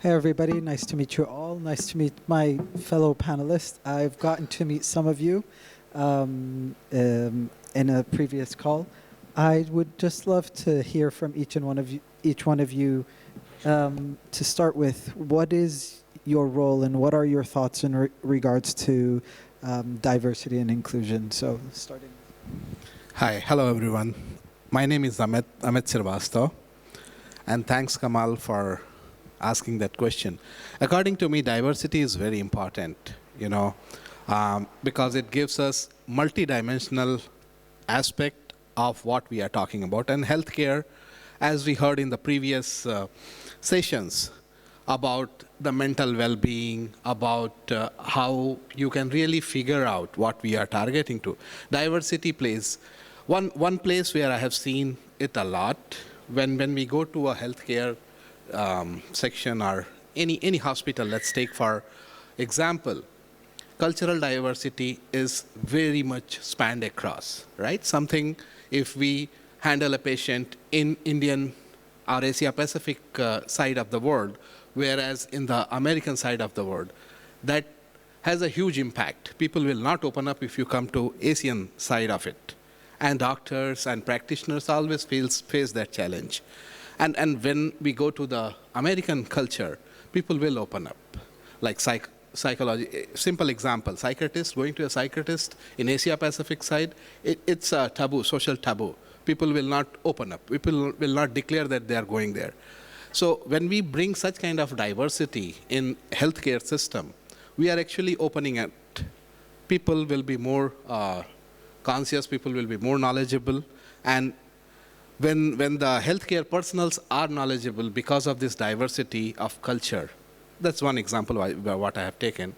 Hey everybody, nice to meet you all. Nice to meet my fellow panelists. I've gotten to meet some of you in a previous call. I would just love to hear from each one of you. To start with, what is your role and what are your thoughts in regards to diversity and inclusion? So starting. Hi, hello everyone. My name is Amit Srivastava, and thanks Kamal for asking that question. According to me, diversity is very important, because it gives us multidimensional aspect of what we are talking about. And healthcare, as we heard in the previous sessions, about the mental well-being, about how you can really figure out what we are targeting to. Diversity plays one place where I have seen it a lot. When we go to a healthcare section or any hospital, let's take for example, cultural diversity is very much spanned across, right? Something if we handle a patient in Indian or Asia Pacific side of the world, whereas in the American side of the world, that has a huge impact. People will not open up if you come to Asian side of it. And doctors and practitioners always face that challenge. And when we go to the American culture, people will open up. Like psychology, simple example, going to a psychiatrist in Asia Pacific side, it's a taboo, social taboo. People will not open up. People will not declare that they are going there. So when we bring such kind of diversity in healthcare system, we are actually opening it. People will be more conscious, people will be more knowledgeable, and when the healthcare personals are knowledgeable because of this diversity of culture, that's one example of what I have taken,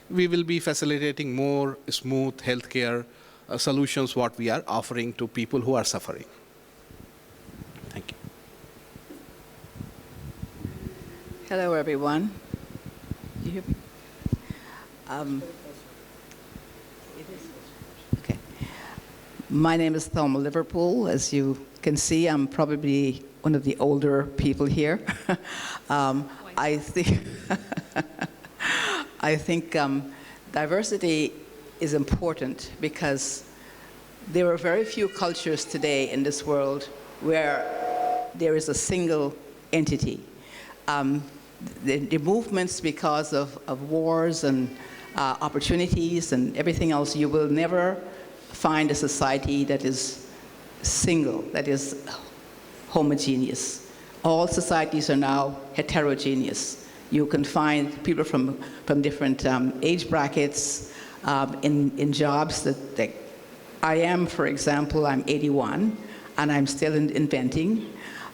we will be facilitating more smooth healthcare solutions, what we are offering to people who are suffering. Thank you. Hello, everyone. Do you hear me? Okay. My name is Thelma Liverpool. As you can see, I'm probably one of the older people here. I think diversity is important because there are very few cultures today in this world where there is a single entity. The movements because of wars and opportunities and everything else, you will never find a society that is single, that is homogeneous. All societies are now heterogeneous. You can find people from different age brackets in jobs that I am, for example, I'm 81, and I'm still inventing.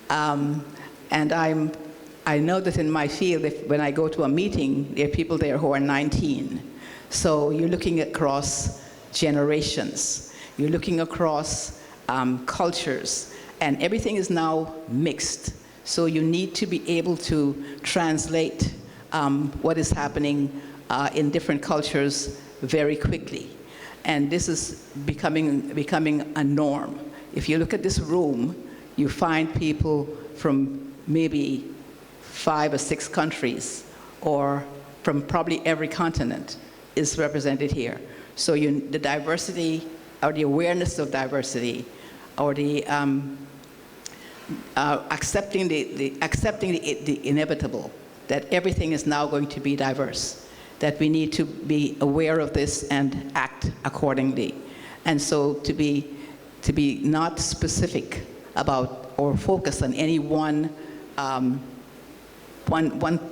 And I know that in my field, when I go to a meeting, there are people there who are 19. So you're looking across generations. You're looking across cultures. And everything is now mixed. So you need to be able to translate what is happening in different cultures very quickly. And this is becoming a norm. If you look at this room, you find people from maybe 5 or 6 countries, or from probably every continent is represented here. So the diversity, or the awareness of diversity, or the accepting the inevitable, that everything is now going to be diverse, that we need to be aware of this and act accordingly. And so to be not specific about or focus on any one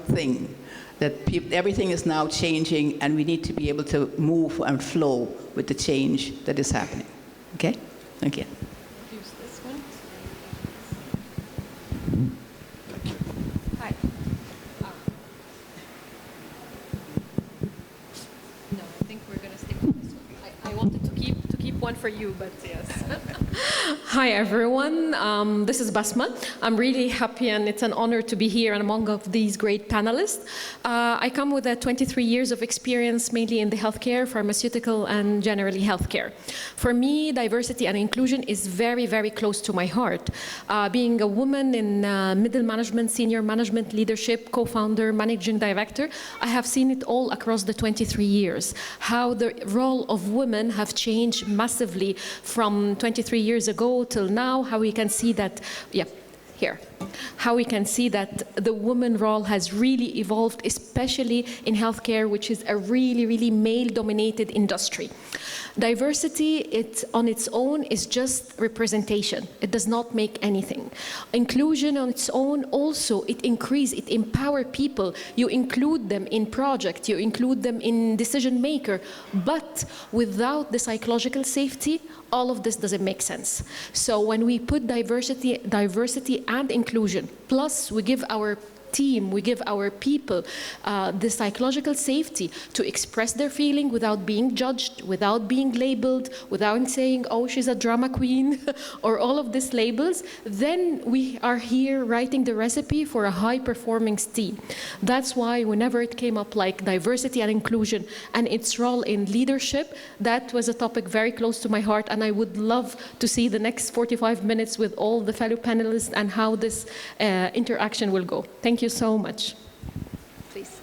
thing, that everything is now changing, and we need to be able to move and flow with the change that is happening. Okay? Thank you. Use this one. Hi. No, I think we're gonna stick with this one. I wanted to keep one for you, but yes. Hi everyone, this is Basma. I'm really happy and it's an honor to be here and among of these great panelists. I come with 23 years of experience mainly in the healthcare, pharmaceutical and generally healthcare. For me, diversity and inclusion is very, very close to my heart. Being a woman in middle management, senior management, leadership, co-founder, managing director, I have seen it all across the 23 years. How the role of women have changed massively from 23 years ago till now, how we can see that, how we can see that the woman role has really evolved, especially in healthcare, which is a really, really male-dominated industry. Diversity, on its own, is just representation. It does not make anything. Inclusion on its own, also, it empower people. You include them in projects, you include them in decision maker, but without the psychological safety, all of this doesn't make sense. So when we put diversity and inclusion, plus we give our team, we give our people the psychological safety to express their feeling without being judged, without being labeled, without saying, oh, she's a drama queen, or all of these labels, then we are here writing the recipe for a high-performing team. That's why whenever it came up like diversity and inclusion and its role in leadership, that was a topic very close to my heart, and I would love to see the next 45 minutes with all the fellow panelists and how this interaction will go. Thank you so much. Please.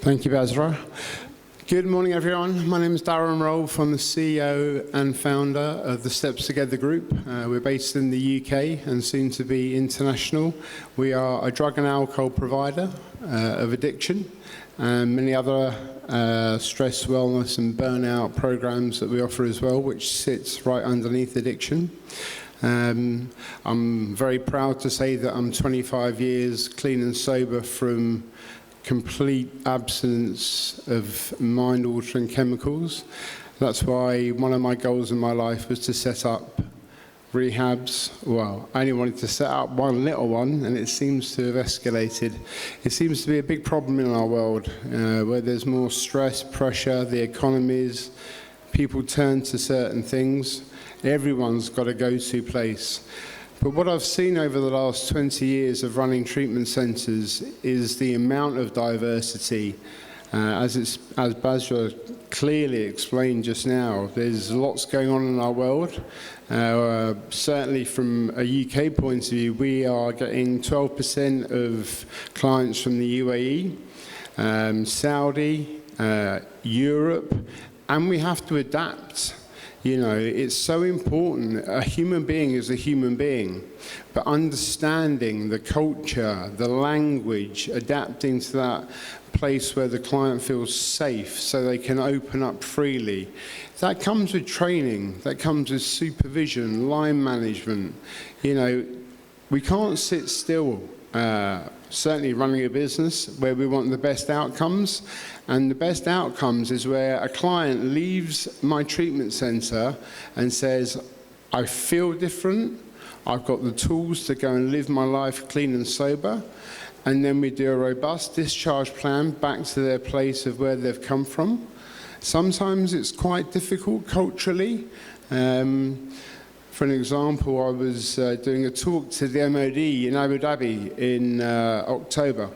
Thank you, Basra. Good morning, everyone. My name is Darren Rolfe. I'm the CEO and founder of the Steps Together Group. We're based in the UK and soon to be international. We are a drug and alcohol provider of addiction and many other stress, wellness and burnout programs that we offer as well, which sits right underneath addiction. I'm very proud to say that I'm 25 years clean and sober from complete absence of mind-altering chemicals. That's why one of my goals in my life was to set up rehabs. Well, I only wanted to set up one little one, and it seems to have escalated. It seems to be a big problem in our world, where there's more stress, pressure, the economies, people turn to certain things. Everyone's got a go-to place. But what I've seen over the last 20 years of running treatment centres is the amount of diversity. As Basra clearly explained just now, there's lots going on in our world. Certainly from a UK point of view, we are getting 12% of clients from the UAE, Saudi, Europe, and we have to adapt. You know, it's so important. A human being is a human being, but understanding the culture, the language, adapting to that place where the client feels safe so they can open up freely. That comes with training, that comes with supervision, line management. You know, we can't sit still. Certainly running a business where we want the best outcomes, and the best outcomes is where a client leaves my treatment centre and says, I feel different, I've got the tools to go and live my life clean and sober, and then we do a robust discharge plan back to their place of where they've come from. Sometimes it's quite difficult culturally. For an example, I was doing a talk to the MOD in Abu Dhabi in October,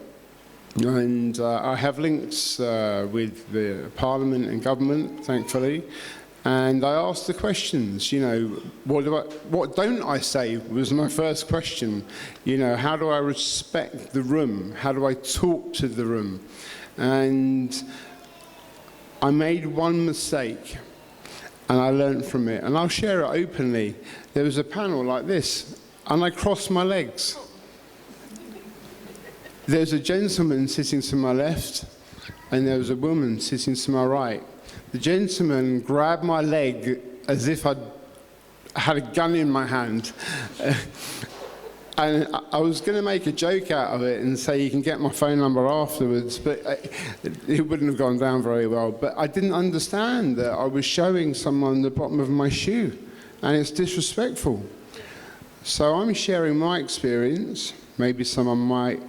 and I have links with the Parliament and government, thankfully, and I asked the questions, you know, what don't I say was my first question. You know, how do I respect the room? How do I talk to the room? And I made one mistake, and I learned from it, and I'll share it openly. There was a panel like this, and I crossed my legs. There's a gentleman sitting to my left, and there was a woman sitting to my right. The gentleman grabbed my leg as if I had a gun in my hand. And I was going to make a joke out of it and say you can get my phone number afterwards, but it wouldn't have gone down very well. But I didn't understand that I was showing someone the bottom of my shoe, and it's disrespectful. So I'm sharing my experience. Maybe someone might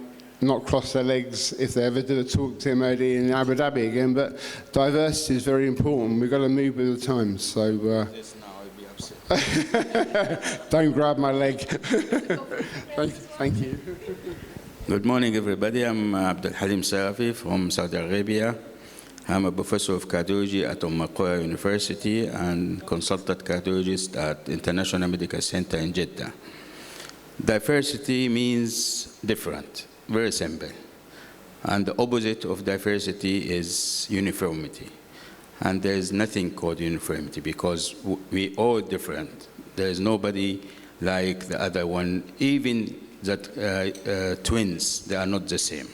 not cross their legs if they ever did a talk to MOD in Abu Dhabi again, but diversity is very important. We've got to move with the times. So Don't grab my leg. Thank you. Good morning, everybody. I'm Abdul Halim Safi from Saudi Arabia. I'm a professor of cardiology at Qura University and consultant cardiologist at International Medical Center in Jeddah. Diversity means different, very simple. And the opposite of diversity is uniformity. And there is nothing called uniformity because we all different. There is nobody like the other one, even that twins, they are not the same.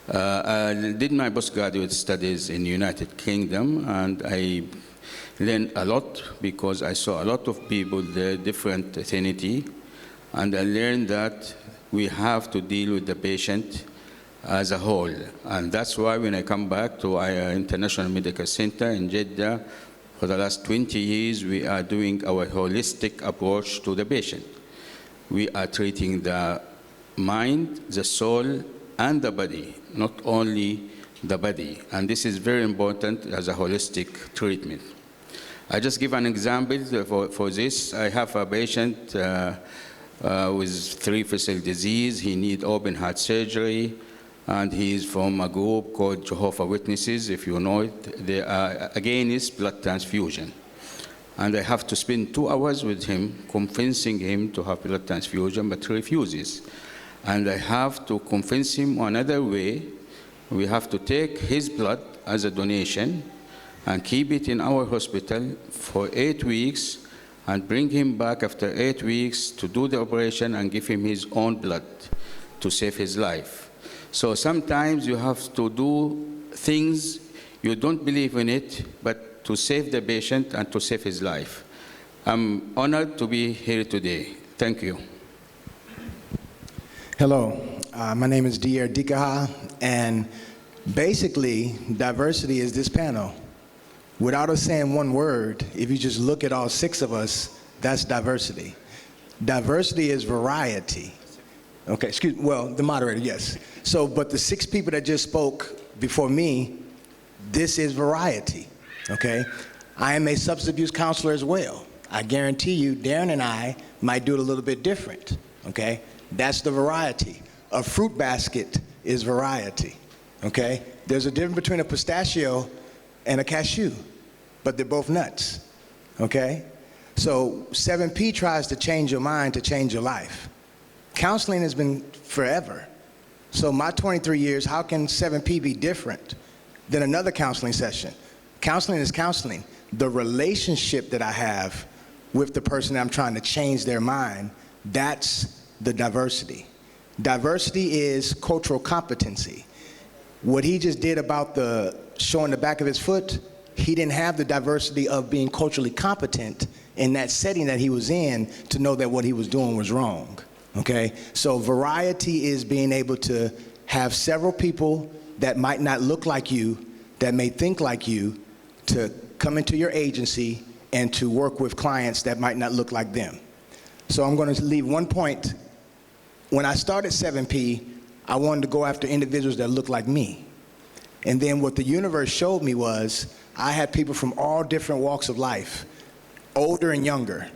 I did my postgraduate studies in the United Kingdom, and I learned a lot because I saw a lot of people, their different ethnicity, and I learned that we have to deal with the patient as a whole. And that's why when I come back to our International Medical Center in Jeddah, for the last 20 years, we are doing our holistic approach to the patient. We are treating the mind, the soul, and the body, not only the body. And this is very important as a holistic treatment. I just give an example for this. I have a patient with 3 vessel disease. He needs open heart surgery. And he is from a group called Jehovah's Witnesses, if you know it. They are against blood transfusion. And I have to spend 2 hours with him, convincing him to have blood transfusion, but he refuses. And I have to convince him another way. We have to take his blood as a donation and keep it in our hospital for 8 weeks and bring him back after 8 weeks to do the operation and give him his own blood to save his life. So sometimes you have to do things you don't believe in it, but to save the patient and to save his life. I'm honored to be here today. Thank you. Hello, my name is Dier Dikaha, and basically diversity is this panel. Without us saying one word, if you just look at all 6 of us, that's diversity. Diversity is variety. Okay, well, the moderator, yes. So, but the 6 people that just spoke before me, this is variety, okay? I am a substance abuse counselor as well. I guarantee you, Darren and I might do it a little bit different, okay? That's the variety. A fruit basket is variety, okay? There's a difference between a pistachio and a cashew, but they're both nuts, okay? So 7P tries to change your mind to change your life. Counseling has been forever. So my 23 years, how can 7P be different than another counseling session? Counseling is counseling. The relationship that I have with the person that I'm trying to change their mind, that's the diversity. Diversity is cultural competency. What he just did about the showing the back of his foot, he didn't have the diversity of being culturally competent in that setting that he was in to know that what he was doing was wrong. Okay, so variety is being able to have several people that might not look like you, that may think like you, to come into your agency and to work with clients that might not look like them. So I'm going to leave one point. When I started 7P, I wanted to go after individuals that look like me. And then what the universe showed me was I had people from all different walks of life, older and younger.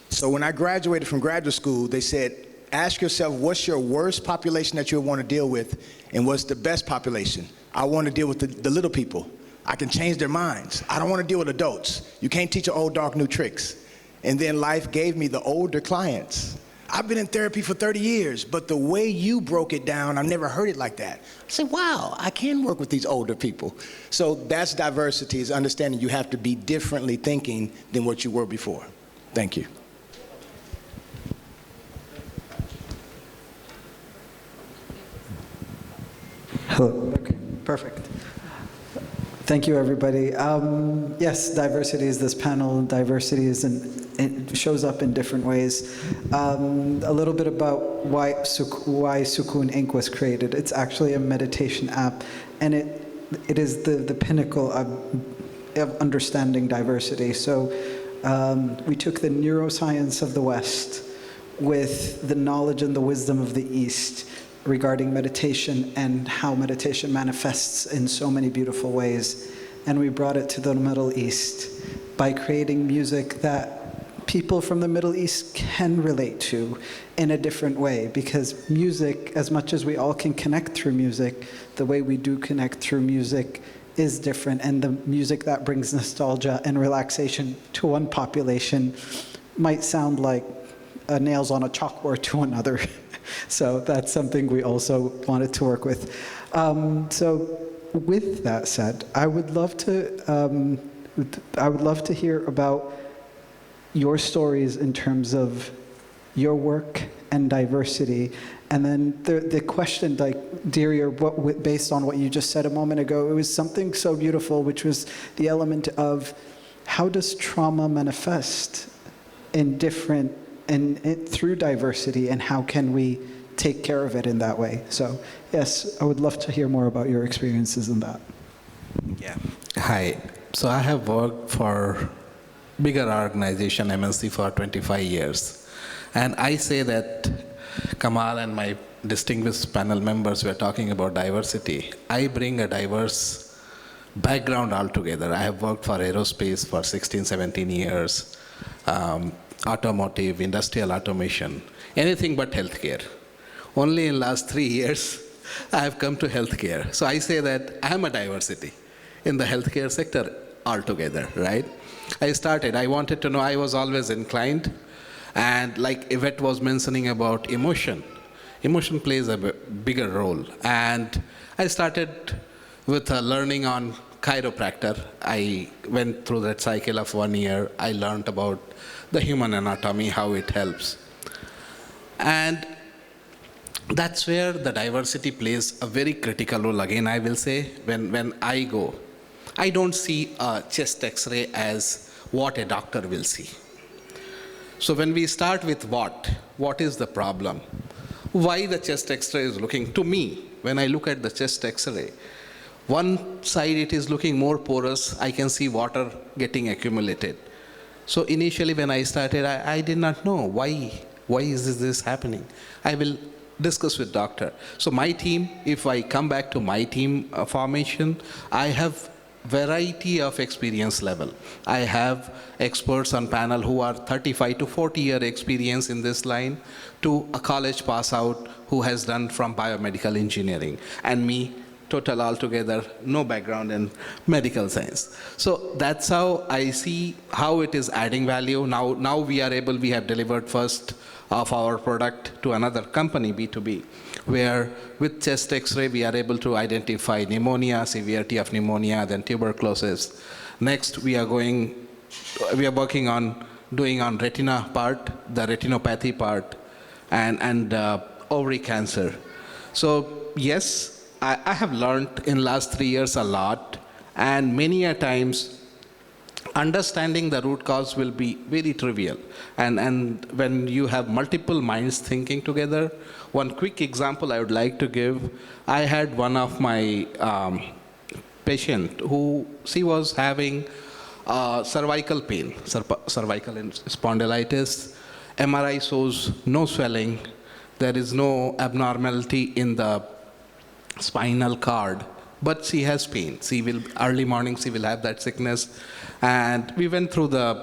So when I graduated from graduate school, they said, ask yourself, what's your worst population that you want to deal with, and what's the best population? I want to deal with the little people. I can change their minds. I don't want to deal with adults. You can't teach an old dog new tricks. And then life gave me the older clients. I've been in therapy for 30 years, but the way you broke it down, I've never heard it like that. I said, wow, I can work with these older people. So that's diversity, is understanding you have to be differently thinking than what you were before. Thank you. Hello. Okay, perfect. Thank you, everybody. Yes, diversity is this panel. Diversity is it shows up in different ways. A little bit about why Sukoon Inc. was created. It's actually a meditation app, and it is the pinnacle of understanding diversity. So we took the neuroscience of the West with the knowledge and the wisdom of the East regarding meditation and how meditation manifests in so many beautiful ways. And we brought it to the Middle East by creating music that people from the Middle East can relate to in a different way, because music, as much as we all can connect through music, the way we do connect through music is different, and the music that brings nostalgia and relaxation to one population might sound like nails on a chalkboard to another. So that's something we also wanted to work with. So with that said, I would love to hear about your stories in terms of your work and diversity. And then the question, like, Deria, based on what you just said a moment ago, it was something so beautiful, which was the element of how does trauma manifest in different, through diversity, and how can we take care of it in that way? So yes, I would love to hear more about your experiences in that. Yeah. Hi. So I have worked for bigger organization, MNC, for 25 years. And I say that Kamal and my distinguished panel members were talking about diversity. I bring a diverse background altogether. I have worked for aerospace for 16, 17 years, automotive, industrial automation, anything but healthcare. Only in last 3 years, I have come to healthcare. So I say that I am a diversity in the healthcare sector altogether, right? I wanted to know, I was always inclined, and like Yvette was mentioning about emotion plays a bigger role. And I started with learning on chiropractor. I went through that cycle of 1 year. I learned about the human anatomy, how it helps. And that's where the diversity plays a very critical role. Again, I will say, when I go, I don't see a chest X-ray as what a doctor will see. So when we start with what is the problem? Why the chest X-ray is looking, to me, when I look at the chest X-ray, one side it is looking more porous, I can see water getting accumulated. So initially when I started, I did not know why is this happening. I will discuss with doctor. So my team, if I come back to my team formation, I have variety of experience level. I have experts on panel who are 35 to 40 year experience in this line, to a college pass out who has done from biomedical engineering, and me, total altogether, no background in medical science. So that's how I see how it is adding value. Now we have delivered first of our product to another company, B2B, where with chest X-ray we are able to identify pneumonia, severity of pneumonia, then tuberculosis. Next we are working on doing on retina part, the retinopathy part, and ovary cancer. So yes, I have learned in last 3 years a lot, and many a times understanding the root cause will be very trivial. And when you have multiple minds thinking together, one quick example I would like to give, I had one of my patient who, she was having cervical pain, cervical spondylitis. MRI shows no swelling, there is no abnormality in the spinal cord, but she has pain. Early morning she will have that sickness. And we went through the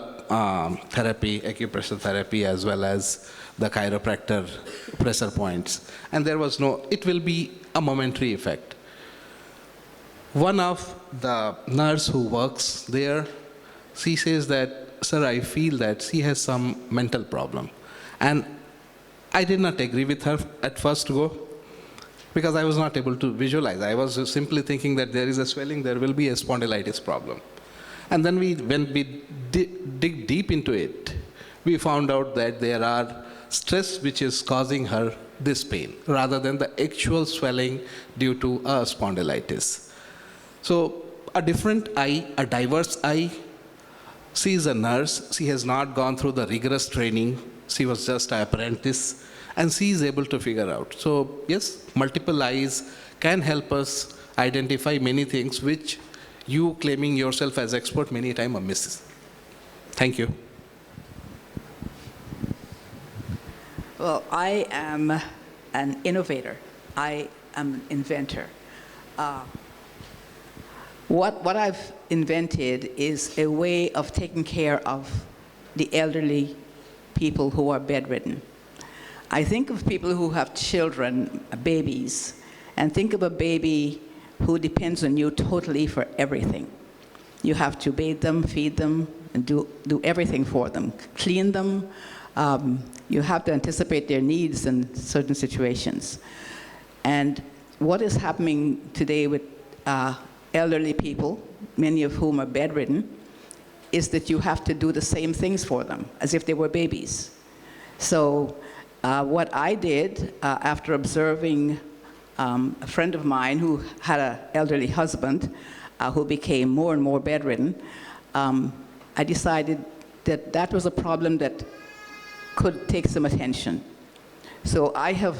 therapy, acupressure therapy, as well as the chiropractor pressure points. And there was it will be a momentary effect. One of the nurse who works there, she says that, sir, I feel that she has some mental problem. And I did not agree with her at first go, because I was not able to visualize. I was simply thinking that there is a swelling, there will be a spondylitis problem. And then when we dig deep into it, we found out that there are stress which is causing her this pain, rather than the actual swelling due to a spondylitis. So a different eye, a diverse eye, she is a nurse, she has not gone through the rigorous training, she was just an apprentice, and she is able to figure out. So yes, multiple eyes can help us identify many things which you claiming yourself as expert many times misses. Thank you. Well, I am an innovator. I am an inventor. What I've invented is a way of taking care of the elderly people who are bedridden. I think of people who have children, babies, and think of a baby who depends on you totally for everything. You have to bathe them, feed them, and do everything for them, clean them. You have to anticipate their needs in certain situations. And what is happening today with elderly people, many of whom are bedridden, is that you have to do the same things for them as if they were babies. So what I did after observing a friend of mine who had an elderly husband who became more and more bedridden, I decided that that was a problem that could take some attention. So I have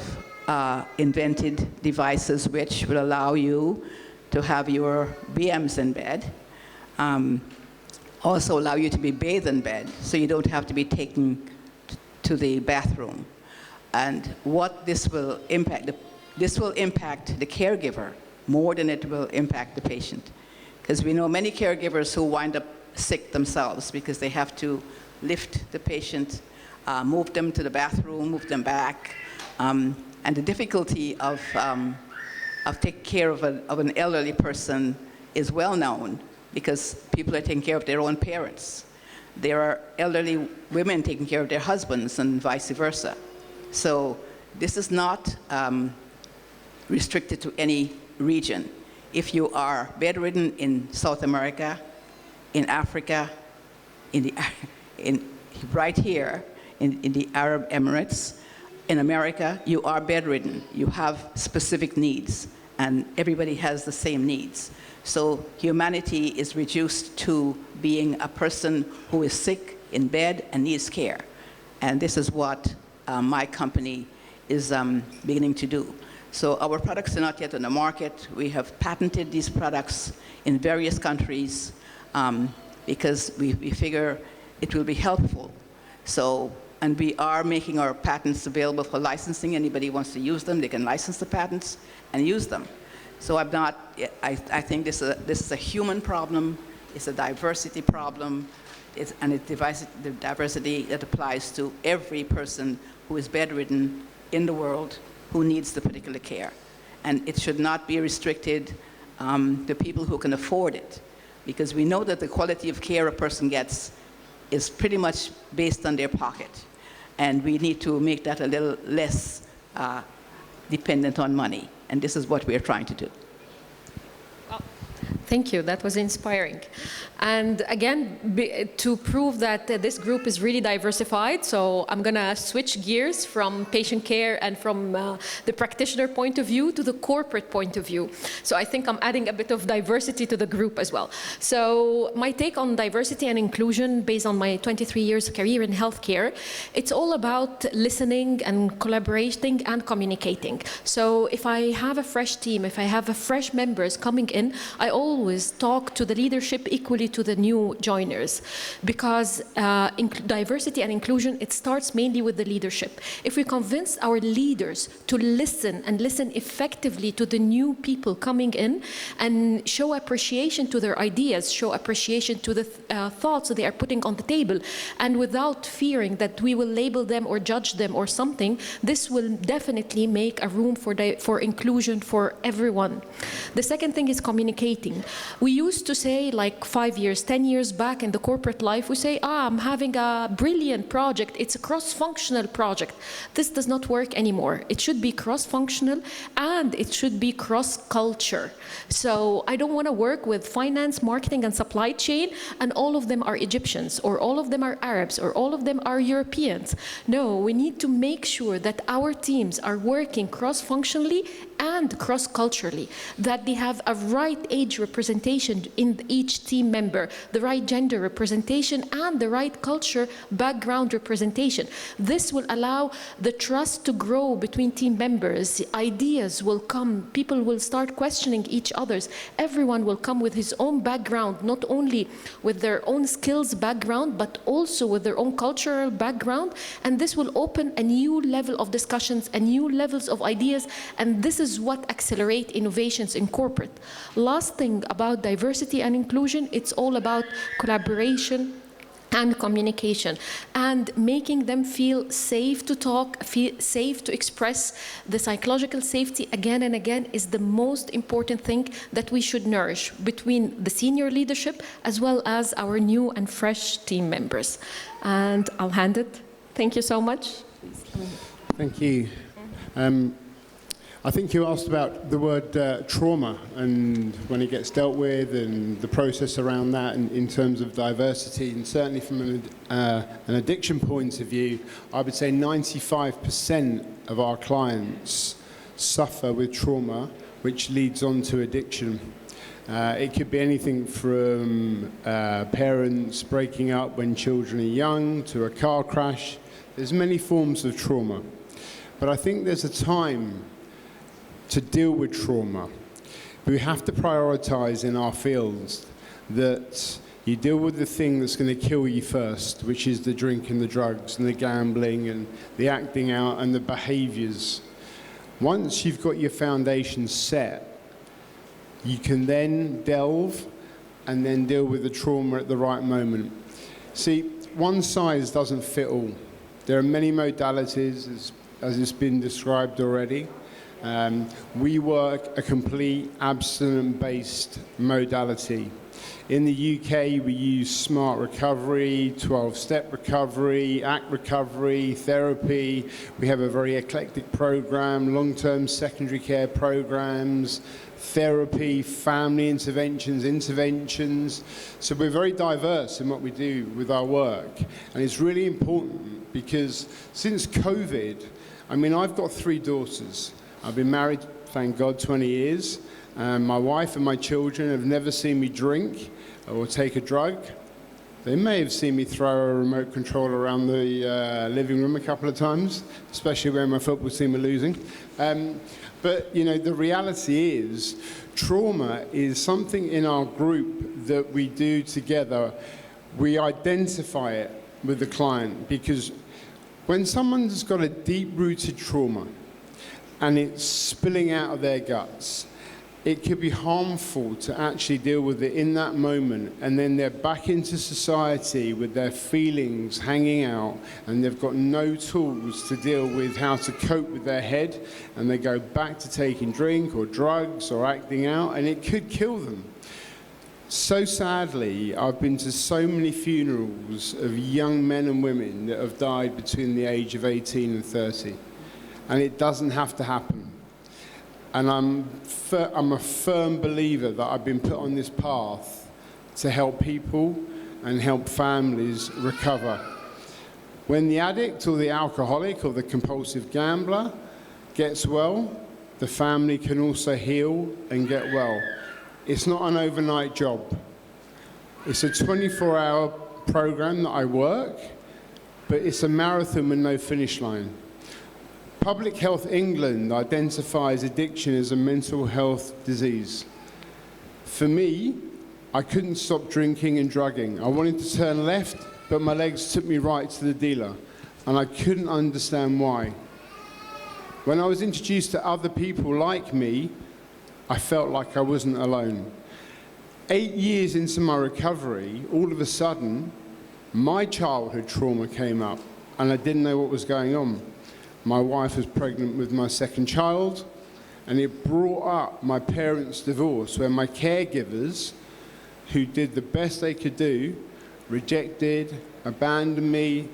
invented devices which will allow you to have your BMs in bed, also allow you to be bathed in bed, so you don't have to be taken to the bathroom. And what this will impact, this will impact the caregiver more than it will impact the patient. Because we know many caregivers who wind up sick themselves because they have to lift the patient, move them to the bathroom, move them back. And the difficulty of taking care of an elderly person is well known because people are taking care of their own parents. There are elderly women taking care of their husbands and vice versa. So this is not restricted to any region. If you are bedridden in South America, in Africa, right here in the Arab Emirates, in America, you are bedridden. You have specific needs, and everybody has the same needs. So humanity is reduced to being a person who is sick in bed and needs care. And this is what my company is beginning to do. So our products are not yet on the market. We have patented these products in various countries because we figure it will be helpful. So, and we are making our patents available for licensing. Anybody wants to use them, they can license the patents and use them. So I think this is a human problem, it's a diversity problem, and it's the diversity that applies to every person who is bedridden in the world who needs the particular care. And it should not be restricted to people who can afford it, because we know that the quality of care a person gets is pretty much based on their pocket. And we need to make that a little less dependent on money. And this is what we're trying to do. Thank you, that was inspiring. And again, to prove that this group is really diversified, so I'm gonna switch gears from patient care and from the practitioner point of view to the corporate point of view. So I think I'm adding a bit of diversity to the group as well. So my take on diversity and inclusion based on my 23 years career in healthcare, it's all about listening and collaborating and communicating. So if I have a fresh team, if I have a fresh members coming in, I always talk to the leadership equally to the new joiners, because diversity and inclusion, it starts mainly with the leadership. If we convince our leaders to listen and listen effectively to the new people coming in and show appreciation to their ideas, show appreciation to the thoughts that they are putting on the table, and without fearing that we will label them or judge them or something, this will definitely make a room for inclusion for everyone. The second thing is communicating. We used to say, like 5 years, 10 years back in the corporate life, we say, I'm having a brilliant project, it's a cross-functional project. This does not work anymore. It should be cross-functional and it should be cross-culture. So I don't want to work with finance, marketing, and supply chain, and all of them are Egyptians, or all of them are Arabs, or all of them are Europeans. No, we need to make sure that our teams are working cross-functionally and cross-culturally, that they have a right age representation in each team member, the right gender representation, and the right culture background representation. This will allow the trust to grow between team members. Ideas will come, people will start questioning each other's. Everyone will come with his own background, not only with their own skills background, but also with their own cultural background, and this will open a new level of discussions and new levels of ideas, and this is what accelerates innovations in corporate. Last thing about diversity and inclusion, it's all about collaboration and communication, and making them feel safe to talk, feel safe to express. The psychological safety again and again is the most important thing that we should nourish between the senior leadership as well as our new and fresh team members. And I'll hand it. Thank you so much. Thank you. I think you asked about the word trauma and when it gets dealt with and the process around that in terms of diversity. And certainly from an addiction point of view, I would say 95% of our clients suffer with trauma, which leads on to addiction. It could be anything from parents breaking up when children are young to a car crash. There's many forms of trauma. But I think there's a time to deal with trauma. We have to prioritize in our fields that you deal with the thing that's going to kill you first, which is the drink and the drugs and the gambling and the acting out and the behaviors. Once you've got your foundation set, you can then delve and then deal with the trauma at the right moment. See, one size doesn't fit all. There are many modalities, as it's been described already. We work a complete abstinence-based modality. In the UK, we use smart recovery, 12-step recovery, ACT recovery, therapy. We have a very eclectic program, long-term secondary care programs, therapy, family interventions. So we're very diverse in what we do with our work. And it's really important because since COVID, I mean, I've got 3 daughters. I've been married, thank God, 20 years. My wife and my children have never seen me drink or take a drug. They may have seen me throw a remote control around the living room a couple of times, especially when my football team are losing. But, you know, the reality is trauma is something in our group that we do together. We identify it with the client because when someone's got a deep-rooted trauma, and it's spilling out of their guts, it could be harmful to actually deal with it in that moment, and then they're back into society with their feelings hanging out, and they've got no tools to deal with how to cope with their head, and they go back to taking drink or drugs or acting out, and it could kill them. So sadly, I've been to so many funerals of young men and women that have died between the age of 18 and 30. And it doesn't have to happen. And I'm a firm believer that I've been put on this path to help people and help families recover. When the addict or the alcoholic or the compulsive gambler gets well, the family can also heal and get well. It's not an overnight job. It's a 24-hour program that I work, but it's a marathon with no finish line. Public Health England identifies addiction as a mental health disease. For me, I couldn't stop drinking and drugging. I wanted to turn left, but my legs took me right to the dealer, and I couldn't understand why. When I was introduced to other people like me, I felt like I wasn't alone. 8 years into my recovery, all of a sudden, my childhood trauma came up, and I didn't know what was going on. My wife was pregnant with my second child, and it brought up my parents' divorce, where my caregivers, who did the best they could do, rejected, abandoned me.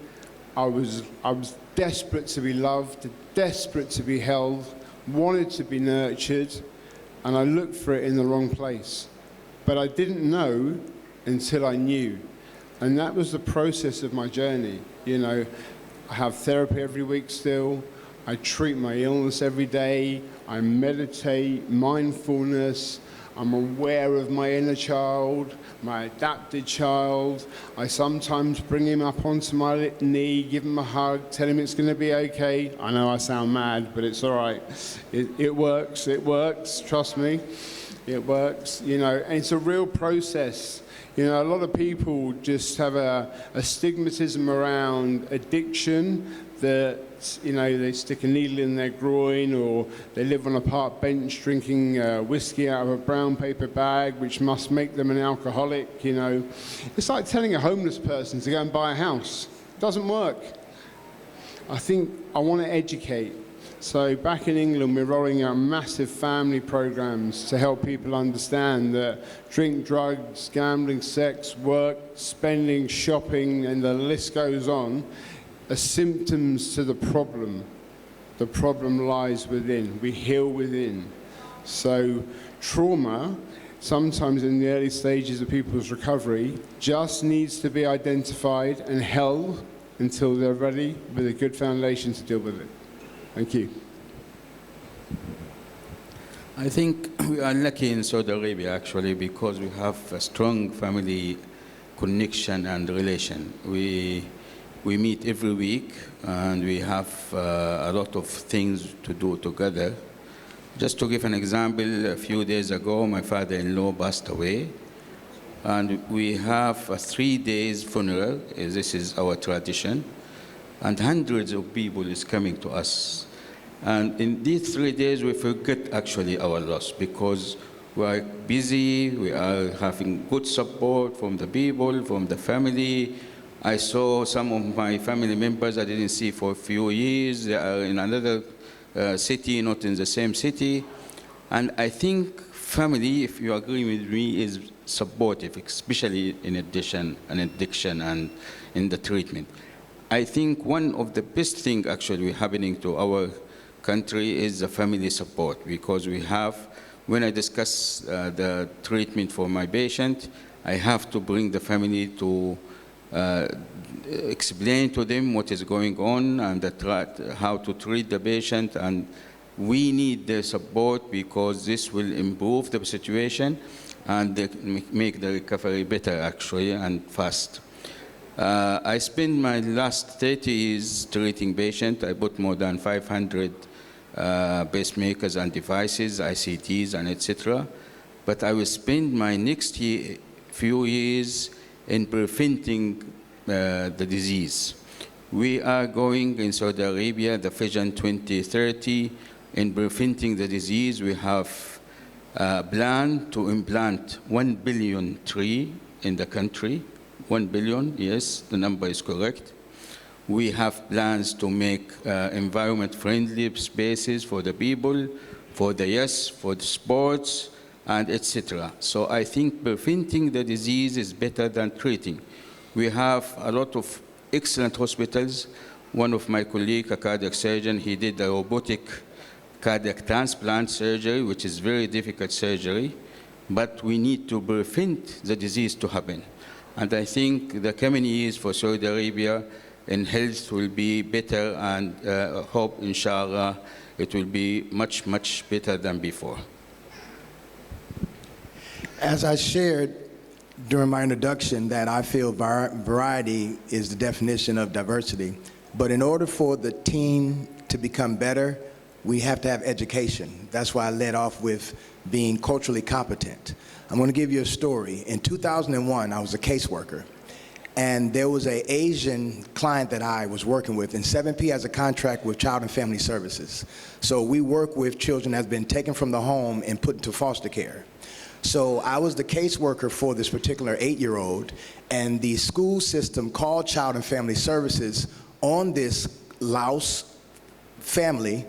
I was desperate to be loved, desperate to be held, wanted to be nurtured, and I looked for it in the wrong place. But I didn't know until I knew. And that was the process of my journey. You know, I have therapy every week still. I treat my illness every day. I meditate, mindfulness. I'm aware of my inner child, my adapted child. I sometimes bring him up onto my knee, give him a hug, tell him it's going to be okay. I know I sound mad, but it's all right. It works, trust me. It works, you know, and it's a real process. You know, a lot of people just have a stigmatism around addiction, that, you know, they stick a needle in their groin, or they live on a park bench drinking whiskey out of a brown paper bag, which must make them an alcoholic, you know. It's like telling a homeless person to go and buy a house. It doesn't work. I think I want to educate. So back in England, we're rolling out massive family programs to help people understand that drink, drugs, gambling, sex, work, spending, shopping, and the list goes on, are symptoms to the problem. The problem lies within. We heal within. So trauma, sometimes in the early stages of people's recovery, just needs to be identified and held until they're ready with a good foundation to deal with it. Thank you. I think we are lucky in Saudi Arabia, actually, because we have a strong family connection and relation. We meet every week, and we have a lot of things to do together. Just to give an example, a few days ago, my father-in-law passed away, and we have a 3 days funeral. This is our tradition, and hundreds of people is coming to us. And in these 3 days, we forget actually our loss, because we are busy, we are having good support from the people, from the family. I saw some of my family members I didn't see for a few years. They are in another city, not in the same city. And I think family, if you agree with me, is supportive, especially in addiction and in the treatment. I think one of the best things actually happening to our country is the family support, because we have, when I discuss the treatment for my patient, I have to bring the family to explain to them what is going on and how to treat the patient, and we need the support because this will improve the situation and make the recovery better actually and fast. I spent my last 30 years treating patients. I bought more than 500 pacemakers and devices, ICTs, and etc. But I will spend my next few years in preventing the disease. We are going in Saudi Arabia, the Vision 2030, in preventing the disease. We have a plan to implant 1 billion tree in the country. 1 billion, yes, the number is correct. We have plans to make environment-friendly spaces for the people, for the youth, for the sports, and etc. So I think preventing the disease is better than treating. We have a lot of excellent hospitals. One of my colleagues, a cardiac surgeon, he did a robotic cardiac transplant surgery, which is very difficult surgery, but we need to prevent the disease to happen. And I think the coming years for Saudi Arabia in health will be better, and hope, inshallah, it will be much, much better than before. As I shared during my introduction, that I feel variety is the definition of diversity. But in order for the team to become better, we have to have education. That's why I led off with being culturally competent. I'm going to give you a story. In 2001, I was a caseworker, and there was an Asian client that I was working with, and 7P has a contract with Child and Family Services. So we work with children that have been taken from the home and put into foster care. So I was the caseworker for this particular 8-year-old, and the school system called Child and Family Services on this Laos family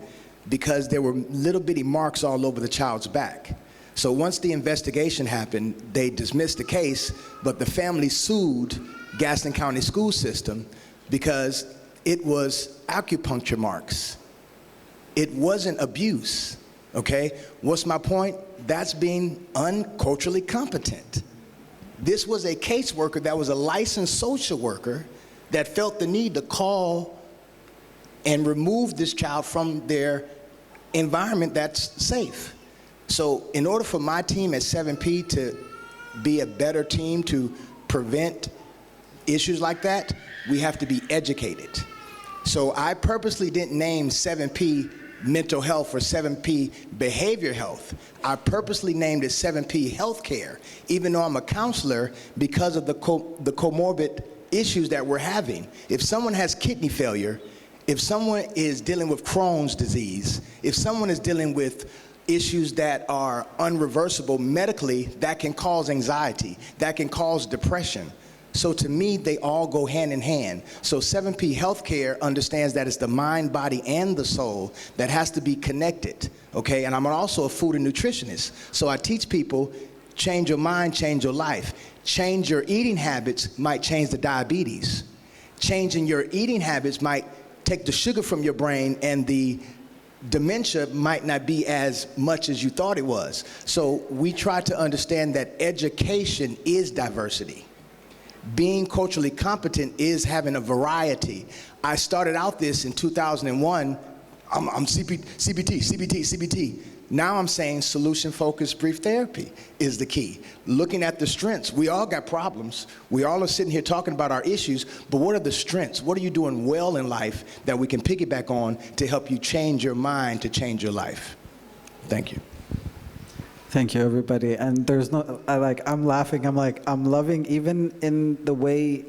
because there were little bitty marks all over the child's back. So once the investigation happened, they dismissed the case, but the family sued Gaston County School System because it was acupuncture marks. It wasn't abuse, okay? What's my point? That's being unculturally competent. This was a caseworker that was a licensed social worker that felt the need to call and remove this child from their environment that's safe. So in order for my team at 7P to be a better team to prevent issues like that, we have to be educated. So I purposely didn't name 7P mental health or 7P behavior health. I purposely named it 7P healthcare, even though I'm a counselor, because of the comorbid issues that we're having. If someone has kidney failure, if someone is dealing with Crohn's disease, if someone is dealing with issues that are unreversible medically, that can cause anxiety, that can cause depression. So to me, they all go hand in hand. So 7P healthcare understands that it's the mind, body, and the soul that has to be connected, okay? And I'm also a food and nutritionist. So I teach people, change your mind, change your life. Change your eating habits might change the diabetes. Changing your eating habits might take the sugar from your brain, and the dementia might not be as much as you thought it was. So we try to understand that education is diversity. Being culturally competent is having a variety. I started out this in 2001, I'm CBT. Now I'm saying solution-focused brief therapy is the key. Looking at the strengths. We all got problems. We all are sitting here talking about our issues, but what are the strengths? What are you doing well in life that we can piggyback on to help you change your mind to change your life? Thank you. Thank you, everybody. And there's no, I'm laughing, I'm loving, even in the way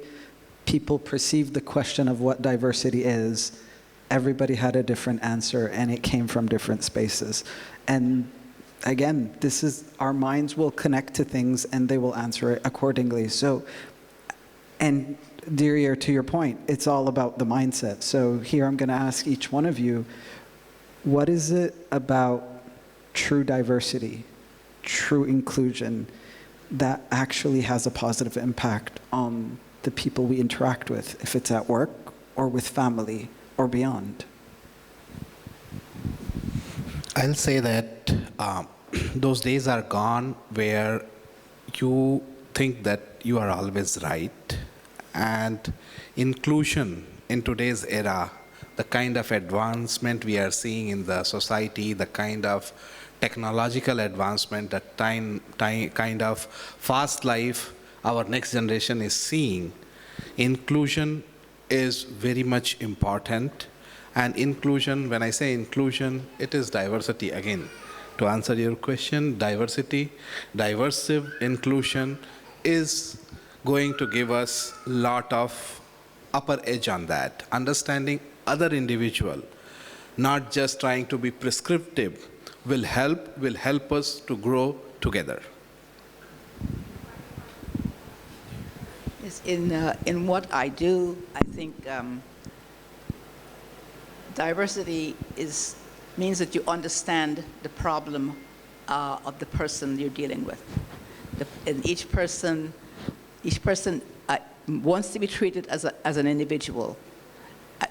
people perceive the question of what diversity is, everybody had a different answer, and it came from different spaces. And again, this is, our minds will connect to things, and they will answer it accordingly. So, and Dier, to your point, it's all about the mindset. So here I'm going to ask each one of you, what is it about true diversity, true inclusion, that actually has a positive impact on the people we interact with, if it's at work or with family or beyond? I'll say that those days are gone where you think that you are always right. And inclusion in today's era, the kind of advancement we are seeing in the society, the kind of technological advancement, the kind of fast life our next generation is seeing, inclusion is very much important. And inclusion, when I say inclusion, it is diversity again. To answer your question, diversity, diversive inclusion is going to give us a lot of upper edge on that. Understanding other individual, not just trying to be prescriptive, will help us to grow together. Yes, in what I do, I think diversity means that you understand the problem of the person you're dealing with. And each person wants to be treated as an individual,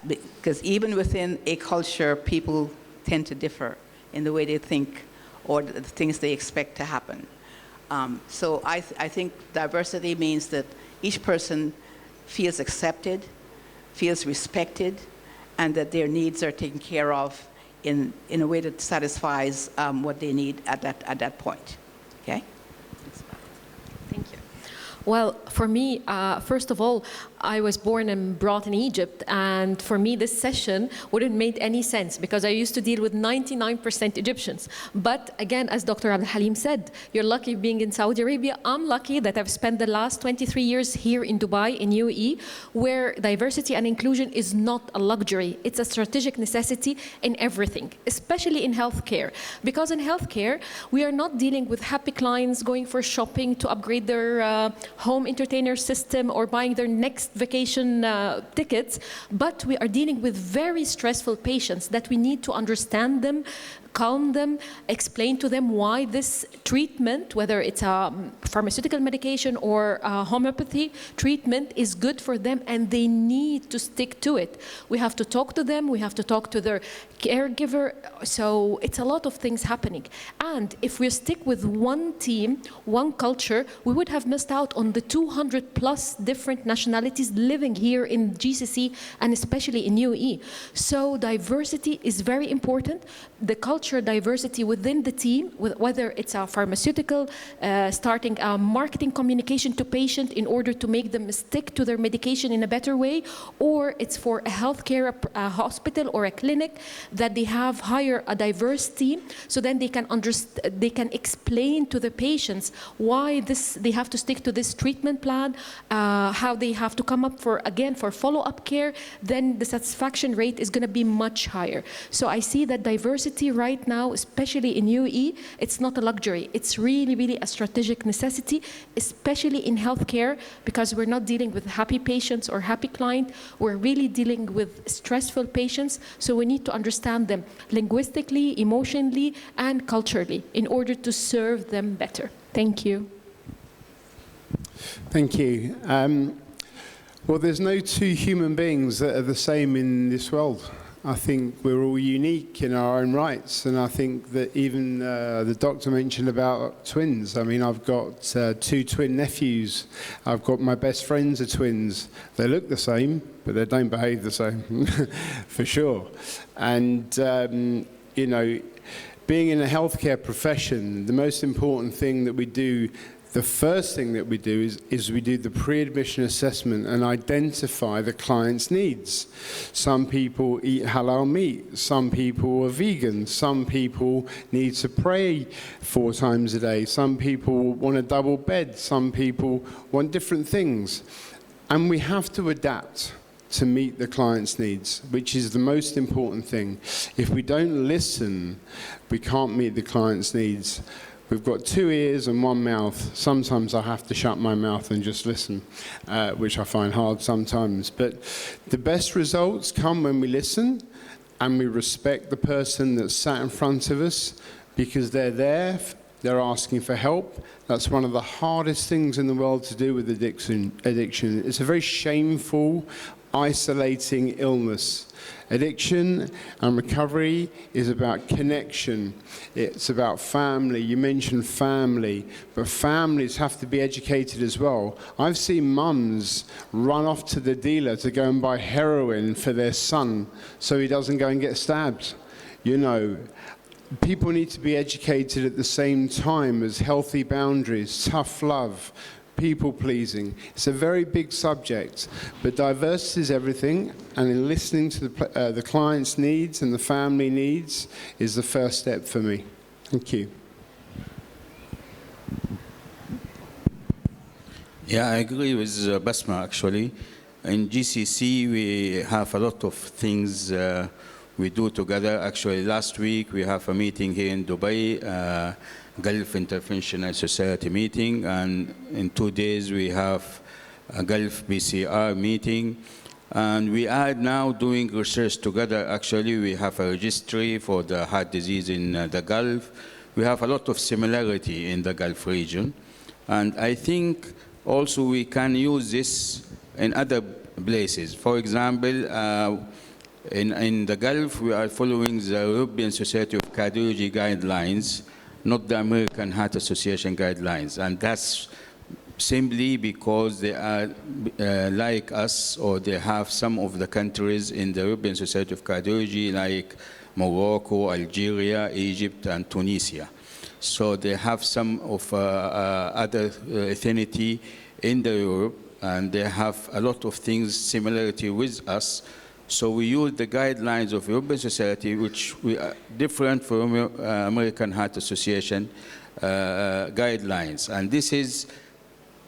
because even within a culture, people tend to differ in the way they think or the things they expect to happen. So I think diversity means that each person feels accepted, feels respected, and that their needs are taken care of in a way that satisfies what they need at that point. Okay? Thank you. Well, for me, first of all, I was born and brought in Egypt, and for me this session wouldn't make any sense because I used to deal with 99% Egyptians. But again, as Dr. Abdul Halim said, you're lucky being in Saudi Arabia. I'm lucky that I've spent the last 23 years here in Dubai, in UAE, where diversity and inclusion is not a luxury. It's a strategic necessity in everything, especially in healthcare. Because in healthcare, we are not dealing with happy clients going for shopping to upgrade their home entertainer system or buying their next vacation tickets, but we are dealing with very stressful patients that we need to understand them, calm them, explain to them why this treatment, whether it's a pharmaceutical medication or a homeopathy treatment, is good for them, and they need to stick to it. We have to talk to them, we have to talk to their caregiver, so it's a lot of things happening. And if we stick with one team, one culture, we would have missed out on the 200 plus different nationalities living here in GCC and especially in UAE. So diversity is very important. The culture culture diversity within the team, whether it's a pharmaceutical, starting a marketing communication to patient in order to make them stick to their medication in a better way, or it's for a healthcare a hospital or a clinic that they have hire a diverse team, so then they can they can explain to the patients why they have to stick to this treatment plan, how they have to come up for follow-up care. Then the satisfaction rate is going to be much higher. So I see that diversity right now, especially in UAE, it's not a luxury. It's really, really a strategic necessity, especially in healthcare, because we're not dealing with happy patients or happy client. We're really dealing with stressful patients. So we need to understand them linguistically, emotionally, and culturally in order to serve them better. Thank you. Thank you. Well, there's no two human beings that are the same in this world. I think we're all unique in our own rights, and I think that even the doctor mentioned about twins. I mean, I've got 2 twin nephews. I've got my best friends are twins. They look the same, but they don't behave the same, for sure. And, you know, being in a healthcare profession, the most important thing that we do, the first thing that we do is we do the pre-admission assessment and identify the client's needs. Some people eat halal meat, some people are vegan, some people need to pray 4 times a day, some people want a double bed, some people want different things. And we have to adapt to meet the client's needs, which is the most important thing. If we don't listen, we can't meet the client's needs. We've got 2 ears and 1 mouth. Sometimes I have to shut my mouth and just listen, which I find hard sometimes. But the best results come when we listen and we respect the person that's sat in front of us, because they're there, they're asking for help. That's one of the hardest things in the world to do with addiction. It's a very shameful, isolating illness. Addiction and recovery is about connection. It's about family. You mentioned family, but families have to be educated as well. I've seen mums run off to the dealer to go and buy heroin for their son so he doesn't go and get stabbed. You know, people need to be educated at the same time as healthy boundaries, tough love, people-pleasing. It's a very big subject, but diversity is everything, and in listening to the client's needs and the family needs is the first step for me. Thank you. Yeah, I agree with Basma, actually. In GCC, we have a lot of things we do together. Actually, last week, we have a meeting here in Dubai, Gulf Interventional Society meeting, and in 2 days we have a Gulf BCR meeting, and we are now doing research together. Actually, we have a registry for the heart disease in the Gulf. We have a lot of similarity in the Gulf region, and I think also we can use this in other places. For example, in the Gulf, we are following the European Society of Cardiology guidelines, not the American Heart Association guidelines. And that's simply because they are like us, or they have some of the countries in the European Society of Cardiology, like Morocco, Algeria, Egypt, and Tunisia. So they have some of other affinity in the Europe, and they have a lot of things similarity with us. So we use the guidelines of European Society, which we are different from American Heart Association guidelines. And this is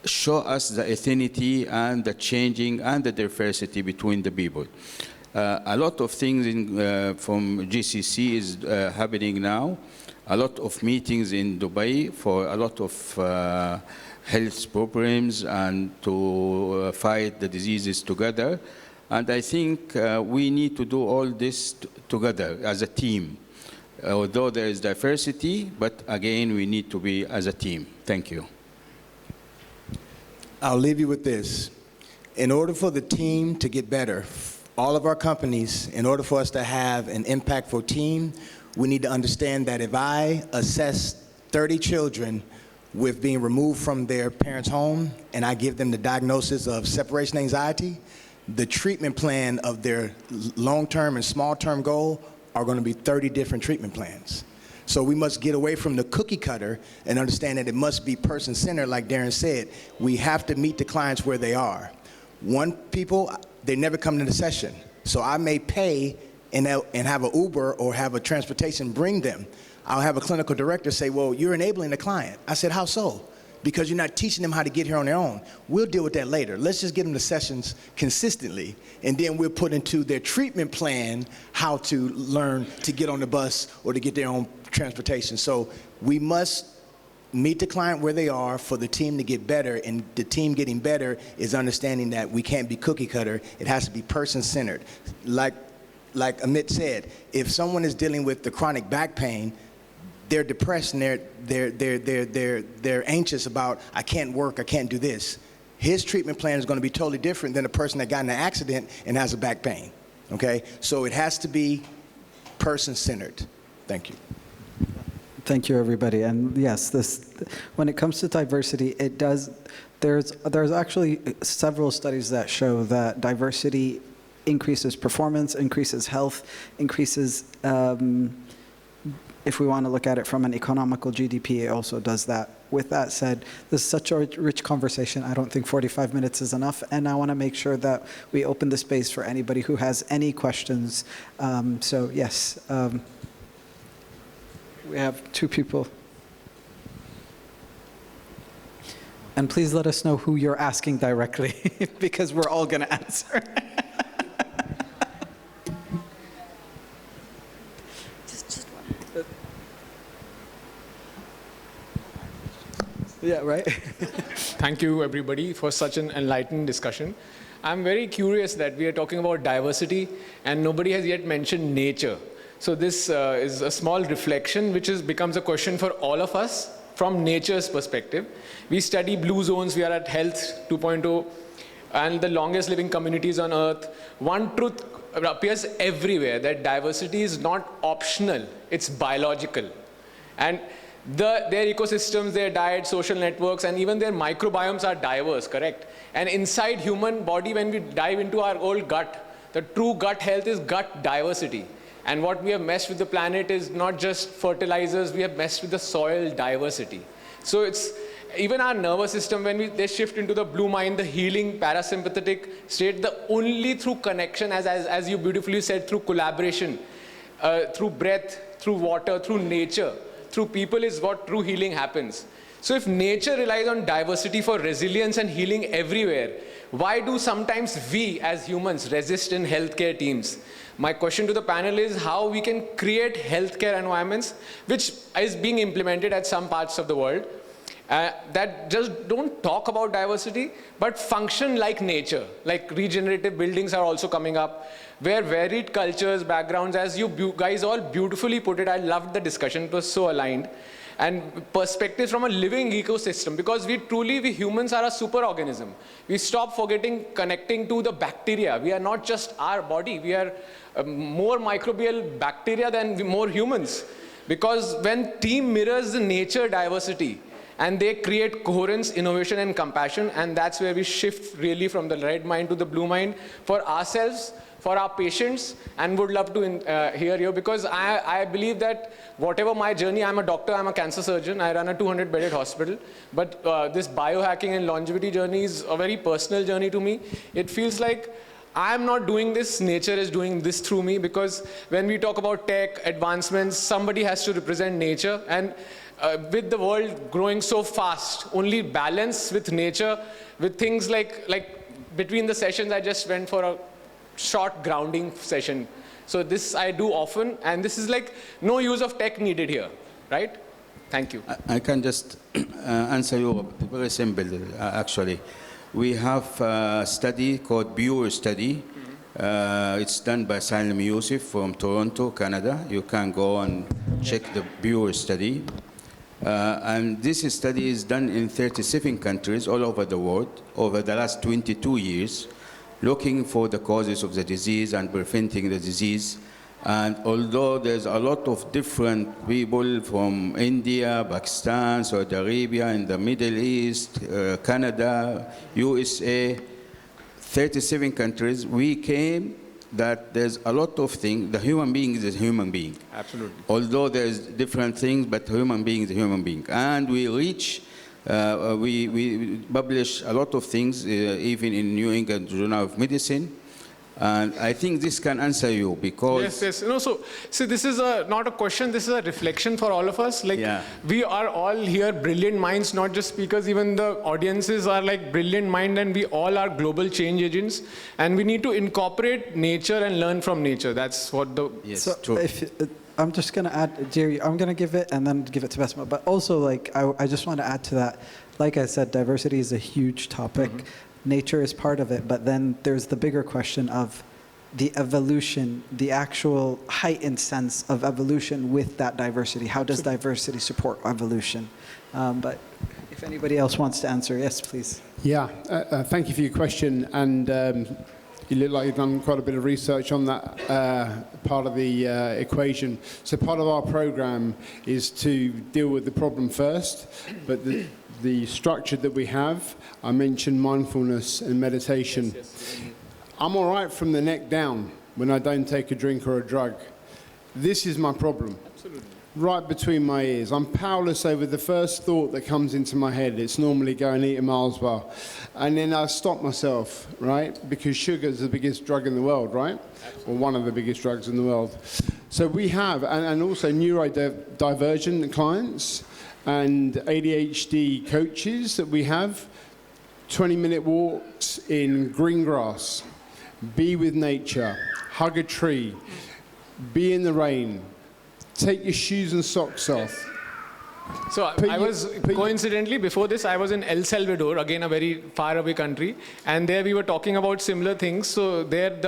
show us the affinity and the changing and the diversity between the people. A lot of things from GCC is happening now. A lot of meetings in Dubai for a lot of health programs and to fight the diseases together. And I think we need to do all this together as a team. Although there is diversity, but again, we need to be as a team. Thank you. I'll leave you with this. In order for the team to get better, all of our companies, in order for us to have an impactful team, we need to understand that if I assess 30 children with being removed from their parents' home and I give them the diagnosis of separation anxiety, the treatment plan of their long-term and small-term goal are going to be 30 different treatment plans. So we must get away from the cookie cutter and understand that it must be person-centered, like Darren said. We have to meet the clients where they are. One people, they never come to the session. So I may pay and have an Uber or have a transportation bring them. I'll have a clinical director say, well, you're enabling the client. I said, how so? Because you're not teaching them how to get here on their own. We'll deal with that later. Let's just get them to sessions consistently, and then we'll put into their treatment plan how to learn to get on the bus or to get their own transportation. So we must meet the client where they are for the team to get better, and the team getting better is understanding that we can't be cookie cutter. It has to be person-centered. Like Amit said, if someone is dealing with the chronic back pain, they're depressed and they're anxious about, I can't work, I can't do this. His treatment plan is going to be totally different than a person that got in an accident and has a back pain, okay? So it has to be person-centered. Thank you. Thank you, everybody. And yes, when it comes to diversity, there's actually several studies that show that diversity increases performance, increases health, increases, if we want to look at it from an economical GDP, it also does that. With that said, this is such a rich conversation. I don't think 45 minutes is enough, and I want to make sure that we open the space for anybody who has any questions. So yes, we have two people. And please let us know who you're asking directly, because we're all going to answer. Yeah, right? Thank you, everybody, for such an enlightened discussion. I'm very curious that we are talking about diversity, and nobody has yet mentioned nature. So this is a small reflection, which becomes a question for all of us from nature's perspective. We study blue zones, we are at Health 2.0, and the longest living communities on Earth. One truth appears everywhere, that diversity is not optional, it's biological. And their ecosystems, their diet, social networks, and even their microbiomes are diverse, correct? And inside human body, when we dive into our old gut, the true gut health is gut diversity. And what we have messed with the planet is not just fertilizers, we have messed with the soil diversity. So it's even our nervous system, when they shift into the blue mind, the healing parasympathetic state, the only through connection, as you beautifully said, through collaboration, through breath, through water, through nature, through people is what true healing happens. So if nature relies on diversity for resilience and healing everywhere, why do sometimes we as humans resist in healthcare teams? My question to the panel is how we can create healthcare environments which is being implemented at some parts of the world that just don't talk about diversity but function like nature. Like regenerative buildings are also coming up, where varied cultures, backgrounds, as you guys all beautifully put it, I loved the discussion, it was so aligned, and perspectives from a living ecosystem, because we humans are a superorganism. We stop forgetting connecting to the bacteria. We are not just our body, we are more microbial bacteria than more humans. Because when team mirrors the nature diversity, and they create coherence, innovation, and compassion, and that's where we shift really from the red mind to the blue mind for ourselves, for our patients, and would love to hear you, because I believe that whatever my journey, I'm a doctor, I'm a cancer surgeon, I run a 200-bedded hospital, but this biohacking and longevity journey is a very personal journey to me. It feels like I'm not doing this, nature is doing this through me, because when we talk about tech, advancements, somebody has to represent nature, and with the world growing so fast, only balance with nature, with things like between the sessions, I just went for a short grounding session. So this I do often, and this is like no use of tech needed here, right? Thank you. I can just answer you very simple, actually. We have a study called Bureau Study. It's done by Salim Youssef from Toronto, Canada. You can go and check the Bureau Study. And this study is done in 37 countries all over the world over the last 22 years, looking for the causes of the disease and preventing the disease. And although there's a lot of different people from India, Pakistan, Saudi Arabia, in the Middle East, Canada, USA, 37 countries, we came that there's a lot of things. The human being is a human being. Absolutely. Although there's different things, but human being is a human being. And we reach, we publish a lot of things, even in New England Journal of Medicine. And I think this can answer you because... Yes. No, so, see, this is not a question, this is a reflection for all of us. Like, we are all here brilliant minds, not just speakers, even the audiences are like brilliant mind, and we all are global change agents. And we need to incorporate nature and learn from nature. That's what the... Yes, So true. I'm just going to add, Jerry, I'm going to give it and then give it to Basma. But also, like, I just want to add to that. Like I said, diversity is a huge topic. Nature is part of it, but then there's the bigger question of the evolution, the actual heightened sense of evolution with that diversity. How does diversity support evolution? But if anybody else wants to answer, yes, please. Yeah, thank you for your question. And you look like you've done quite a bit of research on that part of the equation. So part of our program is to deal with the problem first, but the structure that we have, I mentioned mindfulness and meditation. I'm all right from the neck down when I don't take a drink or a drug. This is my problem. Absolutely. Right between my ears. I'm powerless over the first thought that comes into my head. It's normally go and eat a Mars bar. And then I stop myself, right? Because sugar is the biggest drug in the world, right? Or one of the biggest drugs in the world. So we have, and also neurodivergent clients and ADHD coaches that we have, 20-minute walks in green grass, be with nature, hug a tree, be in the rain, take your shoes and socks off. So coincidentally, before this, I was in El Salvador, again a very far away country, and there we were talking about similar things. So there,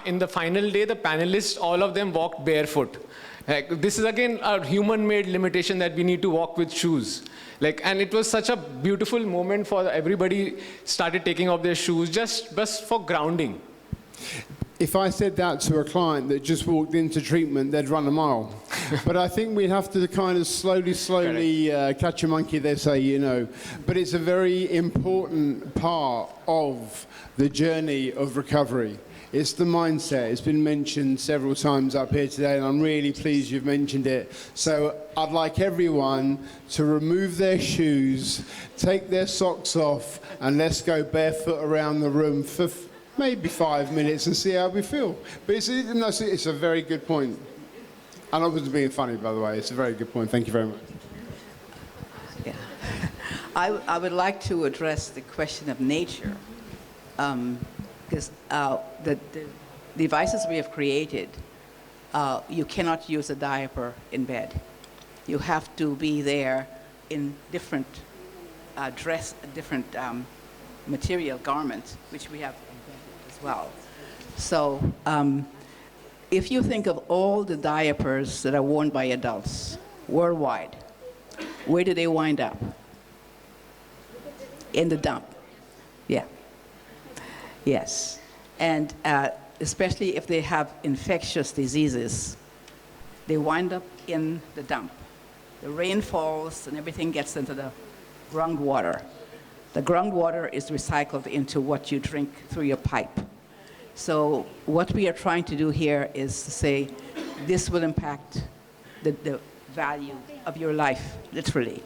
in the final day, the panelists, all of them walked barefoot. Like, this is again a human-made limitation that we need to walk with shoes. Like, and it was such a beautiful moment for everybody started taking off their shoes just for grounding. If I said that to a client that just walked into treatment, they'd run a mile. But I think we'd have to kind of slowly catch a monkey, they say, you know. But it's a very important part of the journey of recovery. It's the mindset. It's been mentioned several times up here today, and I'm really pleased you've mentioned it. So I'd like everyone to remove their shoes, take their socks off, and let's go barefoot around the room for maybe 5 minutes and see how we feel. But it's a very good point. And I wasn't being funny, by the way. It's a very good point. Thank you very much. Yeah. I would like to address the question of nature. Because the devices we have created, you cannot use a diaper in bed. You have to be there in different different material garments, which we have invented as well. So if you think of all the diapers that are worn by adults worldwide, where do they wind up? In the dump. Yeah. Yes, and especially if they have infectious diseases, they wind up in the dump. The rain falls and everything gets into the groundwater. The groundwater is recycled into what you drink through your pipe. So what we are trying to do here is to say, this will impact the value of your life, literally.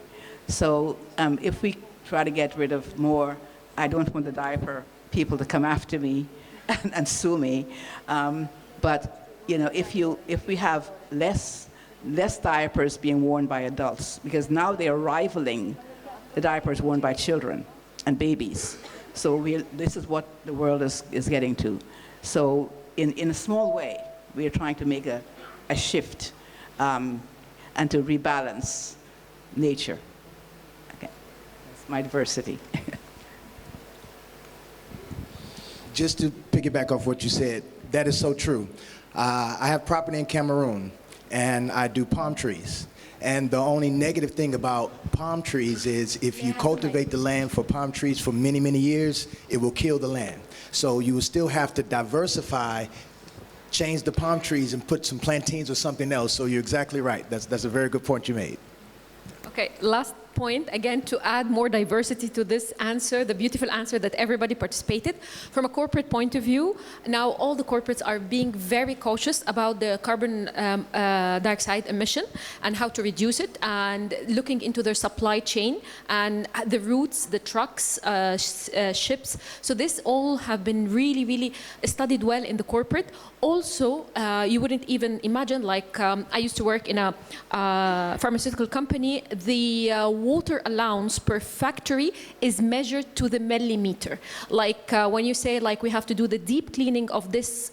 So if we try to get rid of more, I don't want the diaper people to come after me and sue me. But you know, if we have less diapers being worn by adults, because now they are rivaling the diapers worn by children and babies. So this is what the world is getting to. So in a small way, we are trying to make a shift and to rebalance nature. Okay, that's my diversity. Just to piggyback off what you said, that is so true. I have property in Cameroon, and I do palm trees. And the only negative thing about palm trees is if you cultivate the land for palm trees for many, many years, it will kill the land. So you will still have to diversify, change the palm trees and put some plantains or something else. So you're exactly right. That's a very good point you made. Okay, last point, again, to add more diversity to this answer, the beautiful answer that everybody participated. From a corporate point of view, now all the corporates are being very cautious about the carbon dioxide emission and how to reduce it, and looking into their supply chain and the routes, the trucks, ships. So this all have been really, really studied well in the corporate. Also, you wouldn't even imagine, like I used to work in a pharmaceutical company, the water allowance per factory is measured to the millimeter. Like when you say, like, we have to do the deep cleaning of this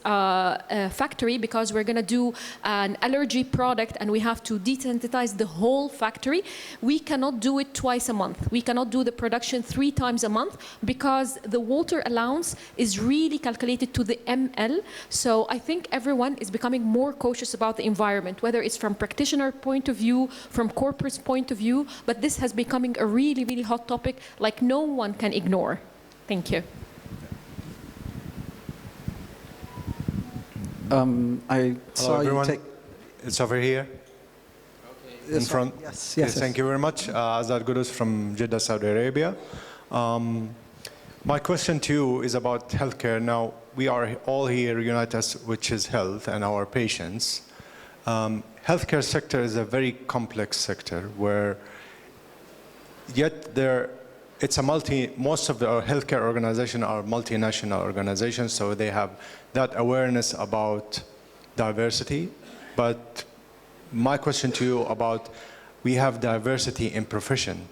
factory because we're going to do an allergy product and we have to desensitize the whole factory, we cannot do it twice a month. We cannot do the production 3 times a month because the water allowance is really calculated to the ml. So I think everyone is becoming more cautious about the environment, whether it's from practitioner point of view, from corporate's point of view, but this has becoming a really, really hot topic like no one can ignore. Thank you. I saw you take... It's over here. In front. Yes, yes. Thank you very much. Azad Gurus from Jeddah, Saudi Arabia. My question to you is about healthcare. Now, we are all here unite us, which is health and our patients. Healthcare sector is a very complex sector where yet it's a most of the healthcare organizations are multinational organizations, so they have that awareness about diversity. But my question to you about, we have diversity in profession,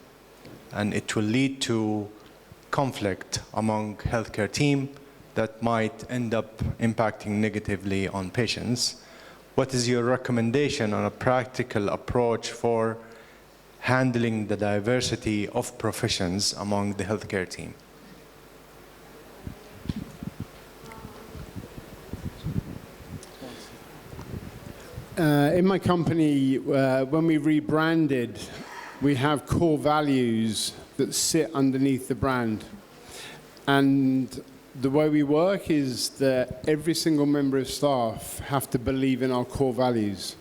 and it will lead to conflict among healthcare team that might end up impacting negatively on patients. What is your recommendation on a practical approach for handling the diversity of professions among the healthcare team? In my company, when we rebranded, we have core values that sit underneath the brand. And the way we work is that every single member of staff have to believe in our core values.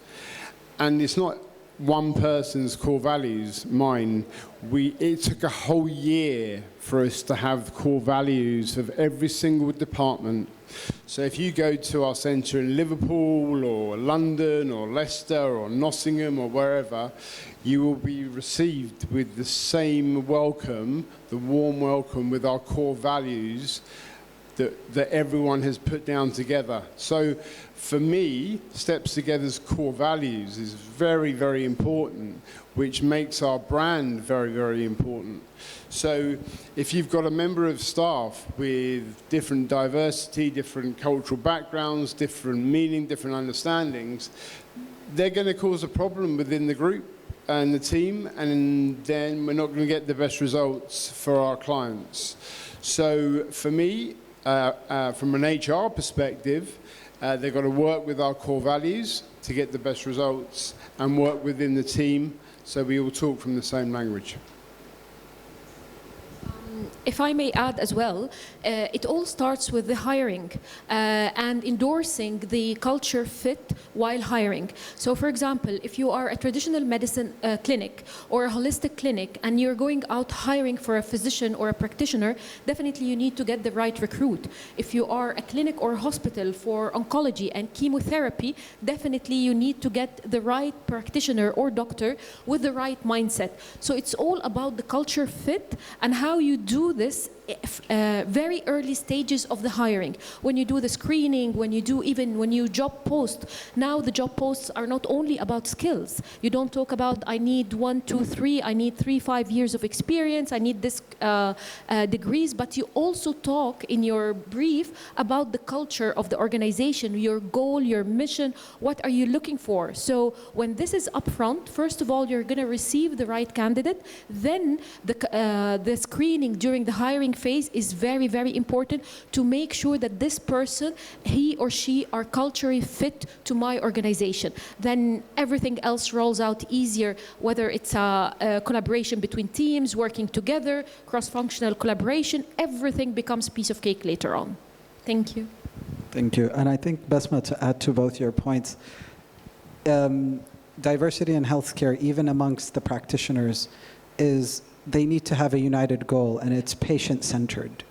And it's not one person's core values, mine. It took a whole year for us to have core values of every single department. So if you go to our centre in Liverpool or London or Leicester or Nottingham or wherever, you will be received with the same welcome, the warm welcome with our core values that everyone has put down together. So for me, Steps Together's core values is very, very important, which makes our brand very, very important. So if you've got a member of staff with different diversity, different cultural backgrounds, different meaning, different understandings, they're going to cause a problem within the group and the team, and then we're not going to get the best results for our clients. So for me, from an HR perspective, they've got to work with our core values to get the best results and work within the team so we all talk from the same language. If I may add as well, it all starts with the hiring and endorsing the culture fit while hiring. So for example, if you are a traditional medicine clinic or a holistic clinic and you're going out hiring for a physician or a practitioner, definitely you need to get the right recruit. If you are a clinic or a hospital for oncology and chemotherapy, definitely you need to get the right practitioner or doctor with the right mindset. So it's all about the culture fit and how you do this very early stages of the hiring. When you do the screening, when you job post, now the job posts are not only about skills. You don't talk about, I need 1, 2, 3, I need 3, 5 years of experience, I need this degrees, but you also talk in your brief about the culture of the organization, your goal, your mission, what are you looking for? So when this is upfront, first of all, you're going to receive the right candidate, then the screening during the hiring phase is very, very important to make sure that this person, he or she, are culturally fit to my organization. Then everything else rolls out easier, whether it's a collaboration between teams, working together, cross-functional collaboration, everything becomes piece of cake later on. Thank you. Thank you. And I think, Basma, to add to both your points, diversity in healthcare, even amongst the practitioners, is they need to have a united goal, and it's patient-centered.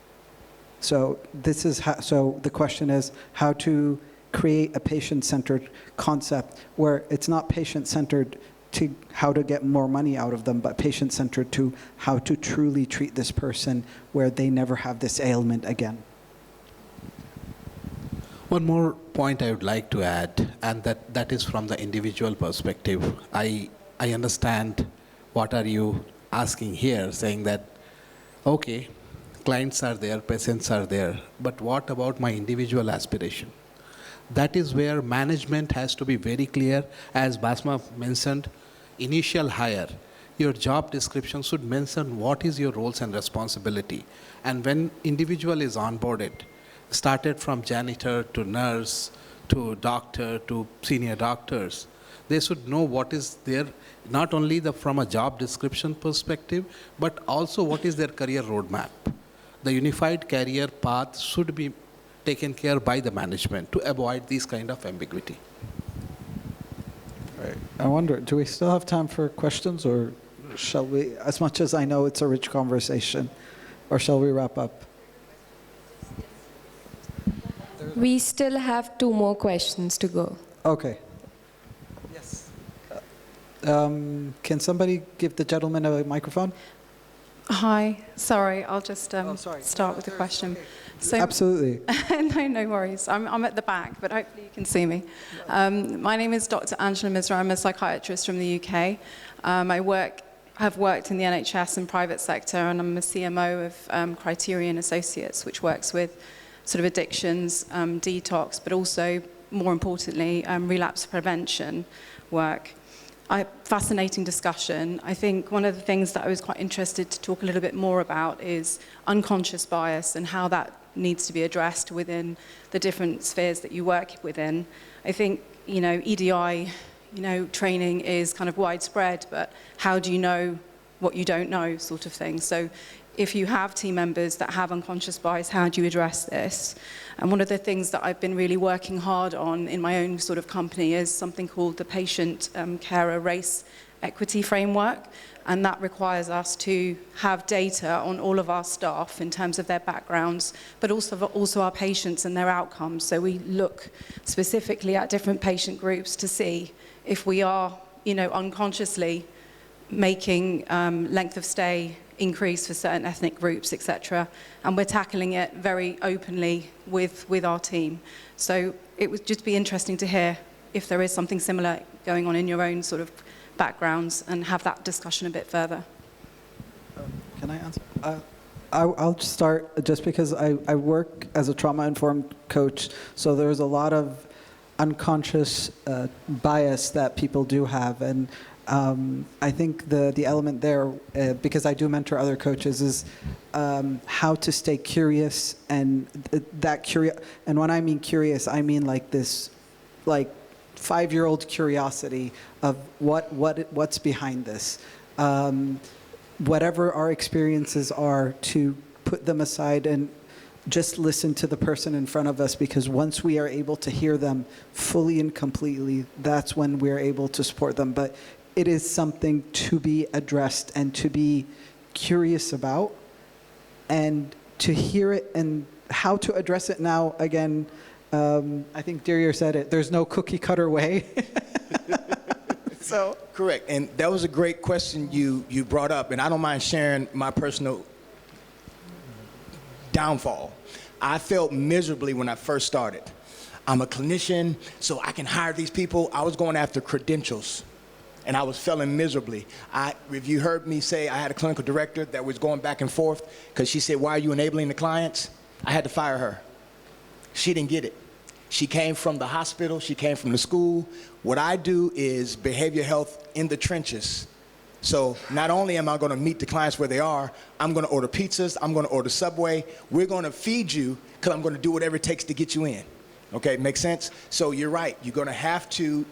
So this is so the question is how to create a patient-centered concept where it's not patient-centered to how to get more money out of them, but patient-centered to how to truly treat this person where they never have this ailment again. One more point I would like to add, and that is from the individual perspective. I understand what are you asking here, saying that, okay, clients are there, patients are there, but what about my individual aspiration? That is where management has to be very clear. As Basma mentioned, initial hire, your job description should mention what is your roles and responsibility. And when individual is onboarded, started from janitor to nurse to doctor to senior doctors, they should know what is their, not only from a job description perspective, but also what is their career roadmap. The unified career path should be taken care by the management to avoid this kind of ambiguity. Right. I wonder, do we still have time for questions, or shall we, as much as I know it's a rich conversation, or shall we wrap up? We still have 2 more questions to go. Okay. Yes. Can somebody give the gentleman a microphone? Hi, sorry, I'll just sorry. start with the question. Okay. So, Absolutely. no worries. I'm at the back, but hopefully you can see me. My name is Dr. Angela Misra. I'm a psychiatrist from the UK. Have worked in the NHS and private sector, and I'm a CMO of Criterion Associates, which works with sort of addictions, detox, but also, more importantly, relapse prevention work. Fascinating discussion. I think one of the things that I was quite interested to talk a little bit more about is unconscious bias and how that needs to be addressed within the different spheres that you work within. I think, EDI, training is kind of widespread, but how do you know what you don't know, sort of thing. So if you have team members that have unconscious bias, how do you address this? And one of the things that I've been really working hard on in my own sort of company is something called the Patient Carer Race Equity Framework. And that requires us to have data on all of our staff in terms of their backgrounds, but also our patients and their outcomes. So we look specifically at different patient groups to see if we are, unconsciously making length of stay increase for certain ethnic groups, etc. And we're tackling it very openly with our team. So it would just be interesting to hear if there is something similar going on in your own sort of backgrounds and have that discussion a bit further. Can I answer? I'll just start just because I work as a trauma-informed coach, so there's a lot of unconscious bias that people do have, and I think the element there, because I do mentor other coaches, is how to stay curious, and and when I mean curious, I mean like this, like 5-year-old curiosity of what's behind this. Whatever our experiences are, to put them aside and just listen to the person in front of us, because once we are able to hear them fully and completely, that's when we're able to support them. But it is something to be addressed and to be curious about, and to hear it and how to address it now. Again, I think Dirier said it, there's no cookie cutter way. So correct, and that was a great question you brought up, and I don't mind sharing my personal downfall. I felt miserably when I first started. I'm a clinician, so I can hire these people. I was going after credentials, and I was failing miserably. If you heard me say I had a clinical director that was going back and forth because she said, "Why are you enabling the clients?" I had to fire her. She didn't get it. She came from the hospital, she came from the school. What I do is behavioral health in the trenches. So not only am I going to meet the clients where they are, I'm going to order pizzas, I'm going to order Subway. We're going to feed you because I'm going to do whatever it takes to get you in. Okay, makes sense? So you're right. You're going to have to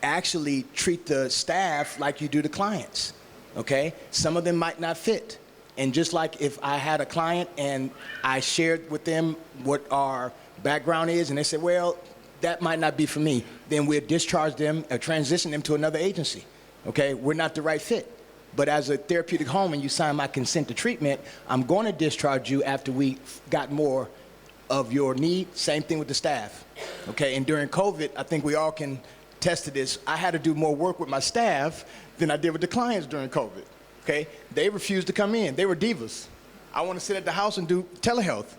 actually treat the staff like you do the clients. Okay? Some of them might not fit. And just like if I had a client and I shared with them what our background is, and they said, well, that might not be for me, then we'll discharge them or transition them to another agency. Okay? We're not the right fit. But as a therapeutic home and you sign my consent to treatment, I'm going to discharge you after we got more of your need. Same thing with the staff. Okay, and during COVID, I think we all can attest to this. I had to do more work with my staff than I did with the clients during COVID. Okay, they refused to come in. They were divas. I want to sit at the house and do telehealth.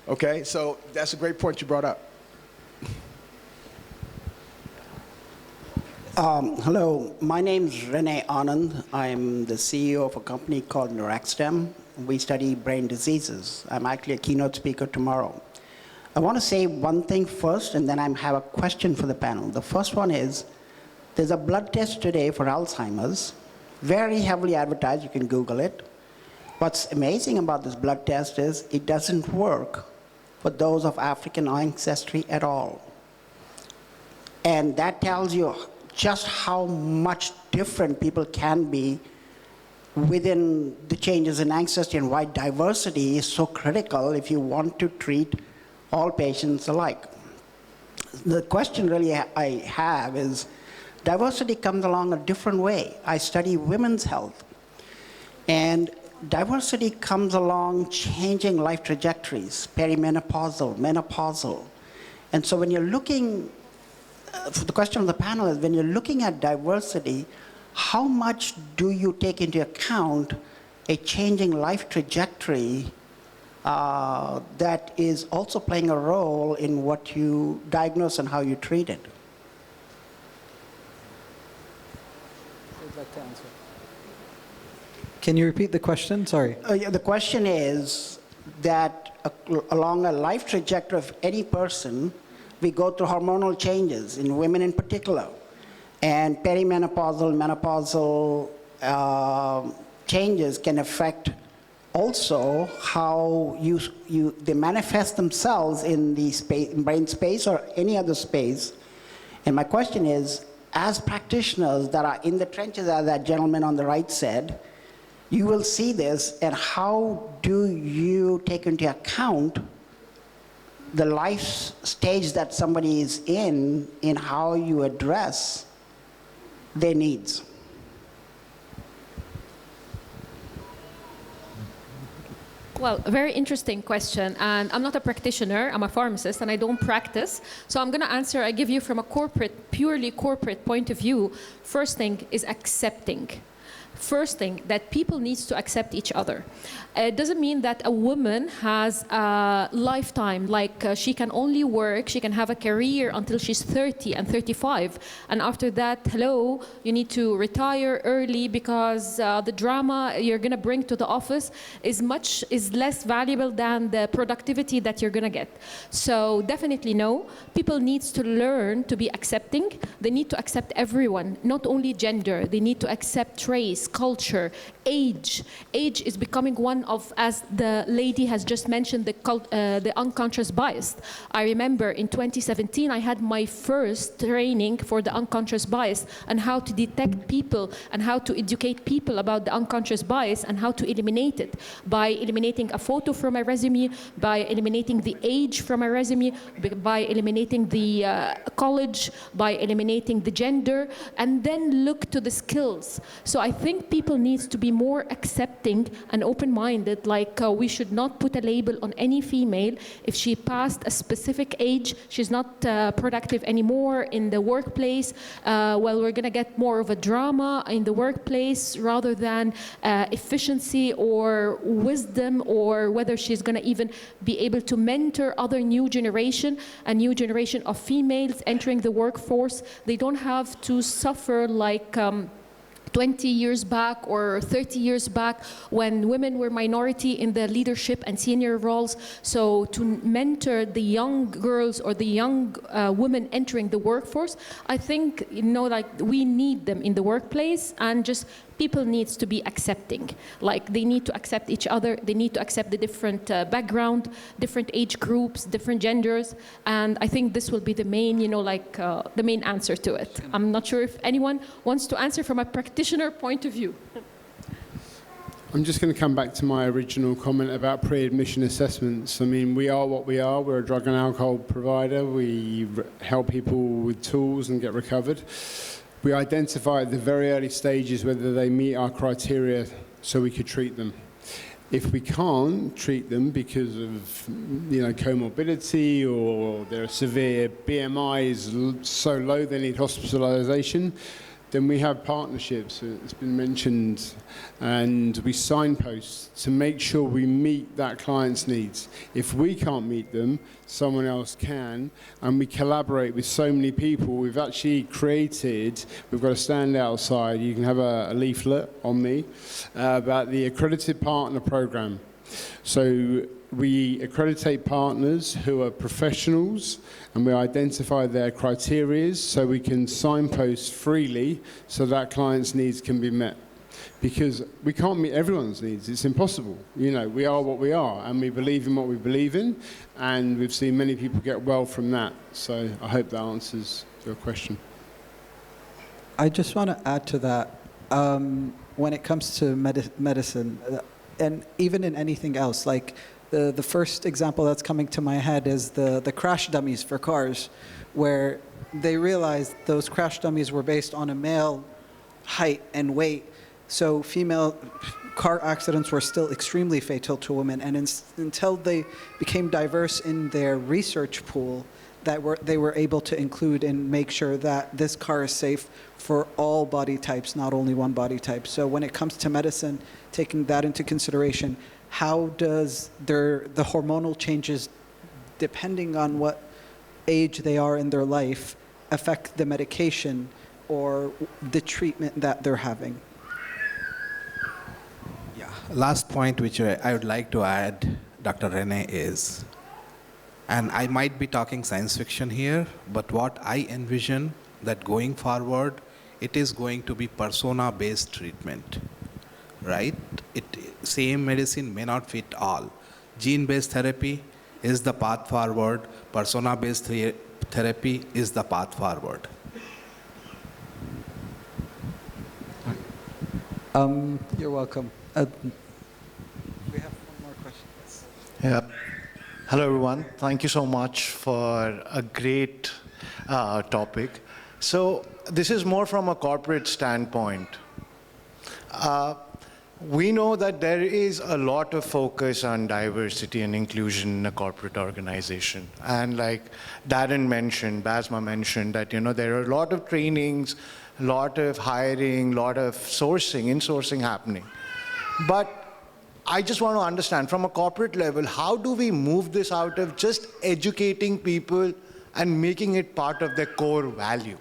Okay, so that's a great point you brought up. Hello, my name is Rene Anand. I'm the CEO of a company called Neuraxstem. We study brain diseases. I'm actually a keynote speaker tomorrow. I want to say one thing first, and then I have a question for the panel. The first one is, there's a blood test today for Alzheimer's, very heavily advertised, you can Google it. What's amazing about this blood test is it doesn't work for those of African ancestry at all. And that tells you just how much different people can be within the changes in ancestry and why diversity is so critical if you want to treat all patients alike. The question really I have is, diversity comes along a different way. I study women's health, and diversity comes along changing life trajectories, perimenopausal, menopausal. And so when you're looking, the question of the panel is, when you're looking at diversity, how much do you take into account a changing life trajectory that is also playing a role in what you diagnose and how you treat it? I'd like to answer. Can you repeat the question? Sorry. Yeah, the question is that along a life trajectory of any person, we go through hormonal changes, in women in particular. And perimenopausal, menopausal changes can affect also how they manifest themselves in the space, in brain space or any other space. And my question is, as practitioners that are in the trenches, as that gentleman on the right said, you will see this, and how do you take into account the life stage that somebody is in how you address their needs? Well, a very interesting question, and I'm not a practitioner, I'm a pharmacist, and I don't practice. So I'm gonna answer, I give you from a purely corporate point of view. First thing is accepting. First thing, that people need to accept each other. It doesn't mean that a woman has a lifetime, like she can only work, she can have a career until she's 30 and 35. And after that, hello, you need to retire early because the drama you're gonna bring to the office is less valuable than the productivity that you're gonna get. So definitely no, people need to learn to be accepting. They need to accept everyone, not only gender, they need to accept race, culture, age. Age is becoming one of, as the lady has just mentioned, the unconscious bias. I remember in 2017, I had my first training for the unconscious bias and how to detect people and how to educate people about the unconscious bias and how to eliminate it by eliminating a photo from a resume, by eliminating the age from a resume, by eliminating the college, by eliminating the gender, and then look to the skills. So I think people need to be more accepting and open-minded, like we should not put a label on any female. If she passed a specific age, she's not productive anymore in the workplace. Well, we're gonna get more of a drama in the workplace rather than efficiency or wisdom, or whether she's gonna even be able to mentor other new generation, a new generation of females entering the workforce. They don't have to suffer like 20 years back or 30 years back when women were minority in the leadership and senior roles. So to mentor the young girls or the young women entering the workforce, I think, like we need them in the workplace, and just people need to be accepting. Like they need to accept each other, they need to accept the different background, different age groups, different genders, and I think this will be the main, the main answer to it. I'm not sure if anyone wants to answer from a practitioner point of view. I'm just going to come back to my original comment about pre-admission assessments. I mean, we are what we are. We're a drug and alcohol provider. We help people with tools and get recovered. we identify at the very early stages whether they meet our criteria so we could treat them. If we can't treat them because of comorbidity or their severe BMI is so low they need hospitalization, then we have partnerships, it's been mentioned, and we signpost to make sure we meet that client's needs. If we can't meet them, someone else can, and we collaborate with so many people. We've actually created, we've got a stand outside, you can have a leaflet on me, about the Accredited Partner Program. So we accreditate partners who are professionals, and we identify their criteria so we can signpost freely so that client's needs can be met. Because we can't meet everyone's needs, it's impossible. We are what we are, and we believe in what we believe in, and we've seen many people get well from that. So I hope that answers your question. I just want to add to that, when it comes to medicine, and even in anything else, like the first example that's coming to my head is the crash dummies for cars, where they realized those crash dummies were based on a male height and weight. So female car accidents were still extremely fatal to women. And until they became diverse in their research pool, they were able to include and make sure that this car is safe for all body types, not only one body type. So when it comes to medicine, taking that into consideration, how does the hormonal changes, depending on what age they are in their life, affect the medication or the treatment that they're having? Yeah. Last point which I would like to add, Dr. Rene, is, and I might be talking science fiction here, but what I envision that going forward, it is going to be persona-based treatment, right? Same medicine may not fit all. Gene-based therapy is the path forward. Persona-based therapy is the path forward. You're welcome. We have one more question. Yeah. Hello, everyone. Thank you so much for a great topic. So this is more from a corporate standpoint. We know that there is a lot of focus on diversity and inclusion in a corporate organization. And like Darren mentioned, Basma mentioned, that there are a lot of trainings, a lot of hiring, a lot of insourcing happening. But I just want to understand, from a corporate level, how do we move this out of just educating people and making it part of their core value?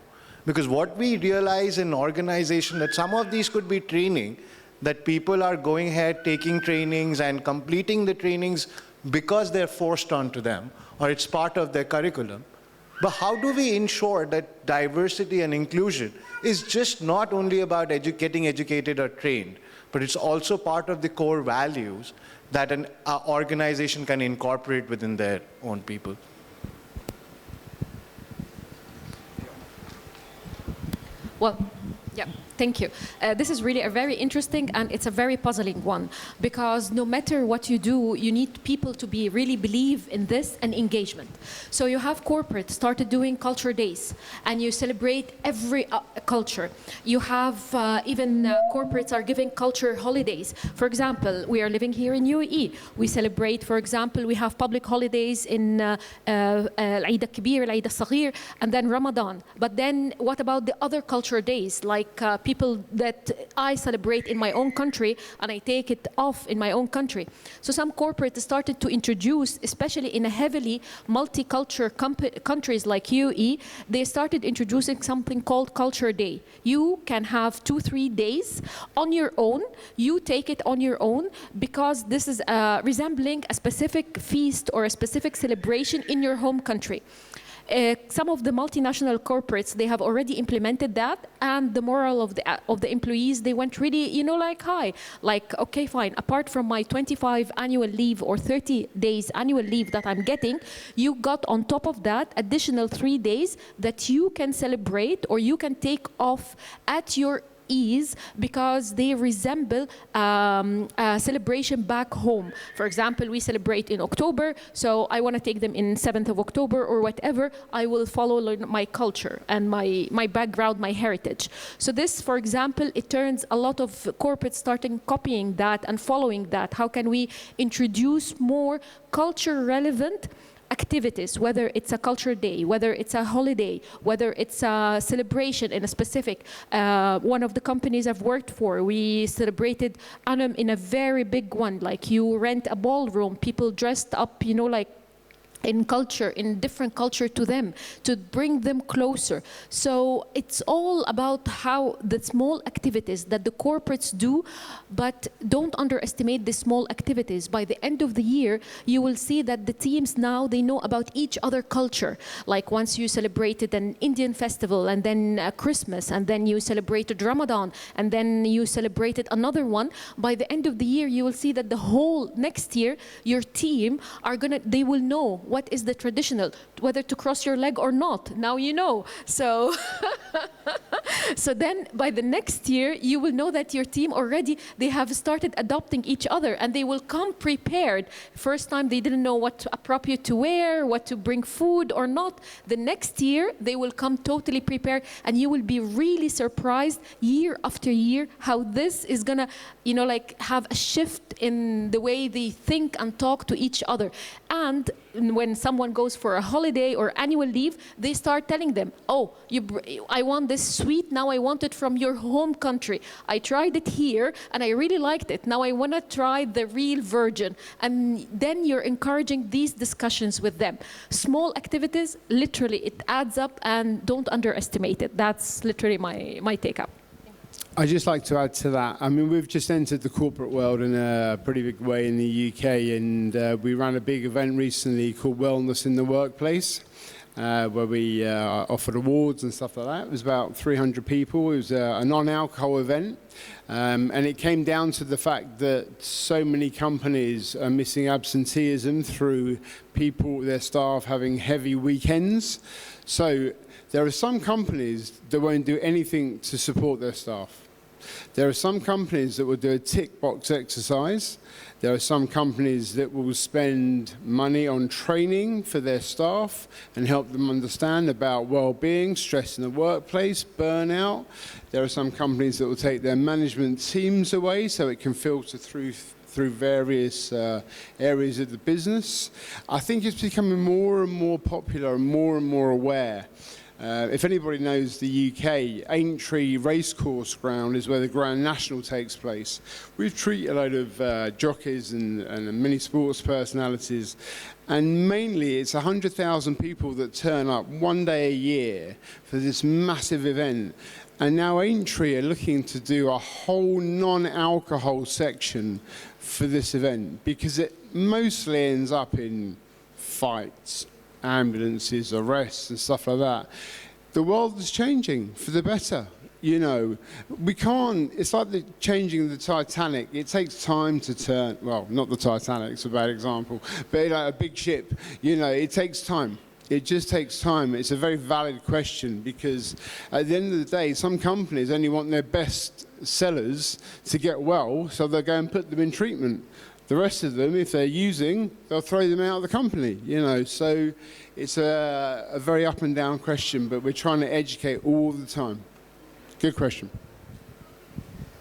Because what we realize in organization, that some of these could be training, that people are going ahead, taking trainings and completing the trainings because they're forced onto them, or it's part of their curriculum. But how do we ensure that diversity and inclusion is just not only about getting educated or trained, but it's also part of the core values that an organization can incorporate within their own people? Well, yeah, thank you. This is really a very interesting, and it's a very puzzling one, because no matter what you do, you need people to really believe in this and engagement. So you have corporate started doing culture days, and you celebrate every culture. You have even corporates are giving culture holidays. For example, we are living here in UAE. We celebrate, for example, we have public holidays in Eid al-Kabir, Eid al-Saghir, and then Ramadan. But then what about the other culture days, like people that I celebrate in my own country and I take it off in my own country? So some corporates started to introduce, especially in a heavily multicultural countries like UAE, they started introducing something called Culture Day. You can have 2-3 days on your own. You take it on your own because this is resembling a specific feast or a specific celebration in your home country. Some of the multinational corporates, they have already implemented that, and the morale of the employees, they went really, like high. Like, okay, fine, apart from my 25 annual leave or 30 days annual leave that I'm getting, you got on top of that additional 3 days that you can celebrate or you can take off at your ease because they resemble a celebration back home. For example, we celebrate in October, so I want to take them in 7th of October or whatever. I will follow my culture and my background, my heritage. So this, for example, it turns a lot of corporates starting copying that and following that. How can we introduce more culture relevant activities, whether it's a culture day, whether it's a holiday, whether it's a celebration in a specific. One of the companies I've worked for, we celebrated Anam in a very big one, like you rent a ballroom, people dressed up, you know, like in culture, in different culture to them, to bring them closer. So it's all about how the small activities that the corporates do, but don't underestimate the small activities. By the end of the year, you will see that the teams now, they know about each other culture. Like once you celebrated an Indian festival, and then Christmas, and then you celebrated Ramadan, and then you celebrated another one, by the end of the year, you will see that the whole next year, your team are they will know what is the traditional, whether to cross your leg or not. Now you know. So, so then by the next year, you will know that your team already, they have started adopting each other, and they will come prepared. First time they didn't know what appropriate to wear, what to bring food or not. The next year, they will come totally prepared, and you will be really surprised year after year how this is gonna, you know, like have a shift in the way they think and talk to each other. And when someone goes for a holiday or annual leave, they start telling them, oh, I want this sweet, now I want it from your home country. I tried it here and I really liked it. Now I want to try the real version. And then you're encouraging these discussions with them. Small activities, literally, it adds up, and don't underestimate it. That's literally my take-up. I'd just like to add to that. I mean, we've just entered the corporate world in a pretty big way in the UK, and we ran a big event recently called Wellness in the Workplace, where we offered awards and stuff like that. It was about 300 people. It was a non-alcohol event, and it came down to the fact that so many companies are missing absenteeism through their staff having heavy weekends. So there are some companies that won't do anything to support their staff. There are some companies that will do a tick box exercise. There are some companies that will spend money on training for their staff and help them understand about well-being, stress in the workplace, burnout. There are some companies that will take their management teams away so it can filter through various areas of the business. I think it's becoming more and more popular and more aware. If anybody knows the UK, Aintree Racecourse Ground is where the Grand National takes place. We've treated a load of jockeys and many sports personalities, and mainly it's 100,000 people that turn up one day a year for this massive event. And now Aintree are looking to do a whole non-alcohol section for this event, because it mostly ends up in fights, ambulances, arrests and stuff like that. The world is changing for the better. You know, we can't, it's like changing the Titanic. It takes time to turn, well, not the Titanic, it's a bad example, but like a big ship, you know, it takes time. It just takes time. It's a very valid question, because at the end of the day, some companies only want their best sellers to get well, so they'll go and put them in treatment. The rest of them, if they're using, they'll throw them out of the company, you know. So it's a very up and down question, but we're trying to educate all the time. Good question.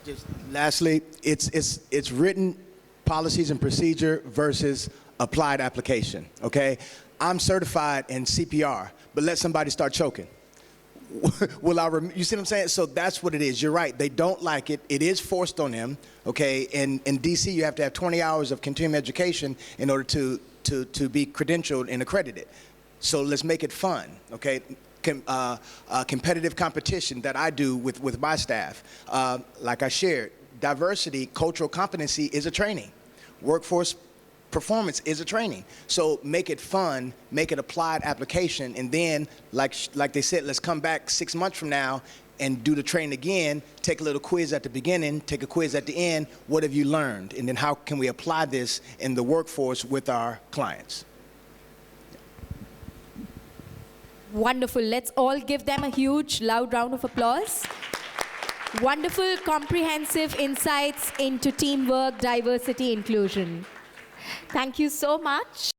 Just lastly, it's written policies and procedure versus applied application, okay? I'm certified in CPR, but let somebody start choking. You see what I'm saying? So that's what it is. You're right. They don't like it. It is forced on them. Okay. In DC, you have to have 20 hours of continuing education in order to be credentialed and accredited. So let's make it fun. Okay. Competitive competition that I do with my staff. Like I shared, diversity, cultural competency is a training. Workforce performance is a training. So make it fun, make it applied application, and then, like they said, let's come back 6 months from now and do the training again, take a little quiz at the beginning, take a quiz at the end. What have you learned? And then how can we apply this in the workforce with our clients? Wonderful. Let's all give them a huge, loud round of applause. Wonderful, comprehensive insights into teamwork, diversity, inclusion. Thank you so much.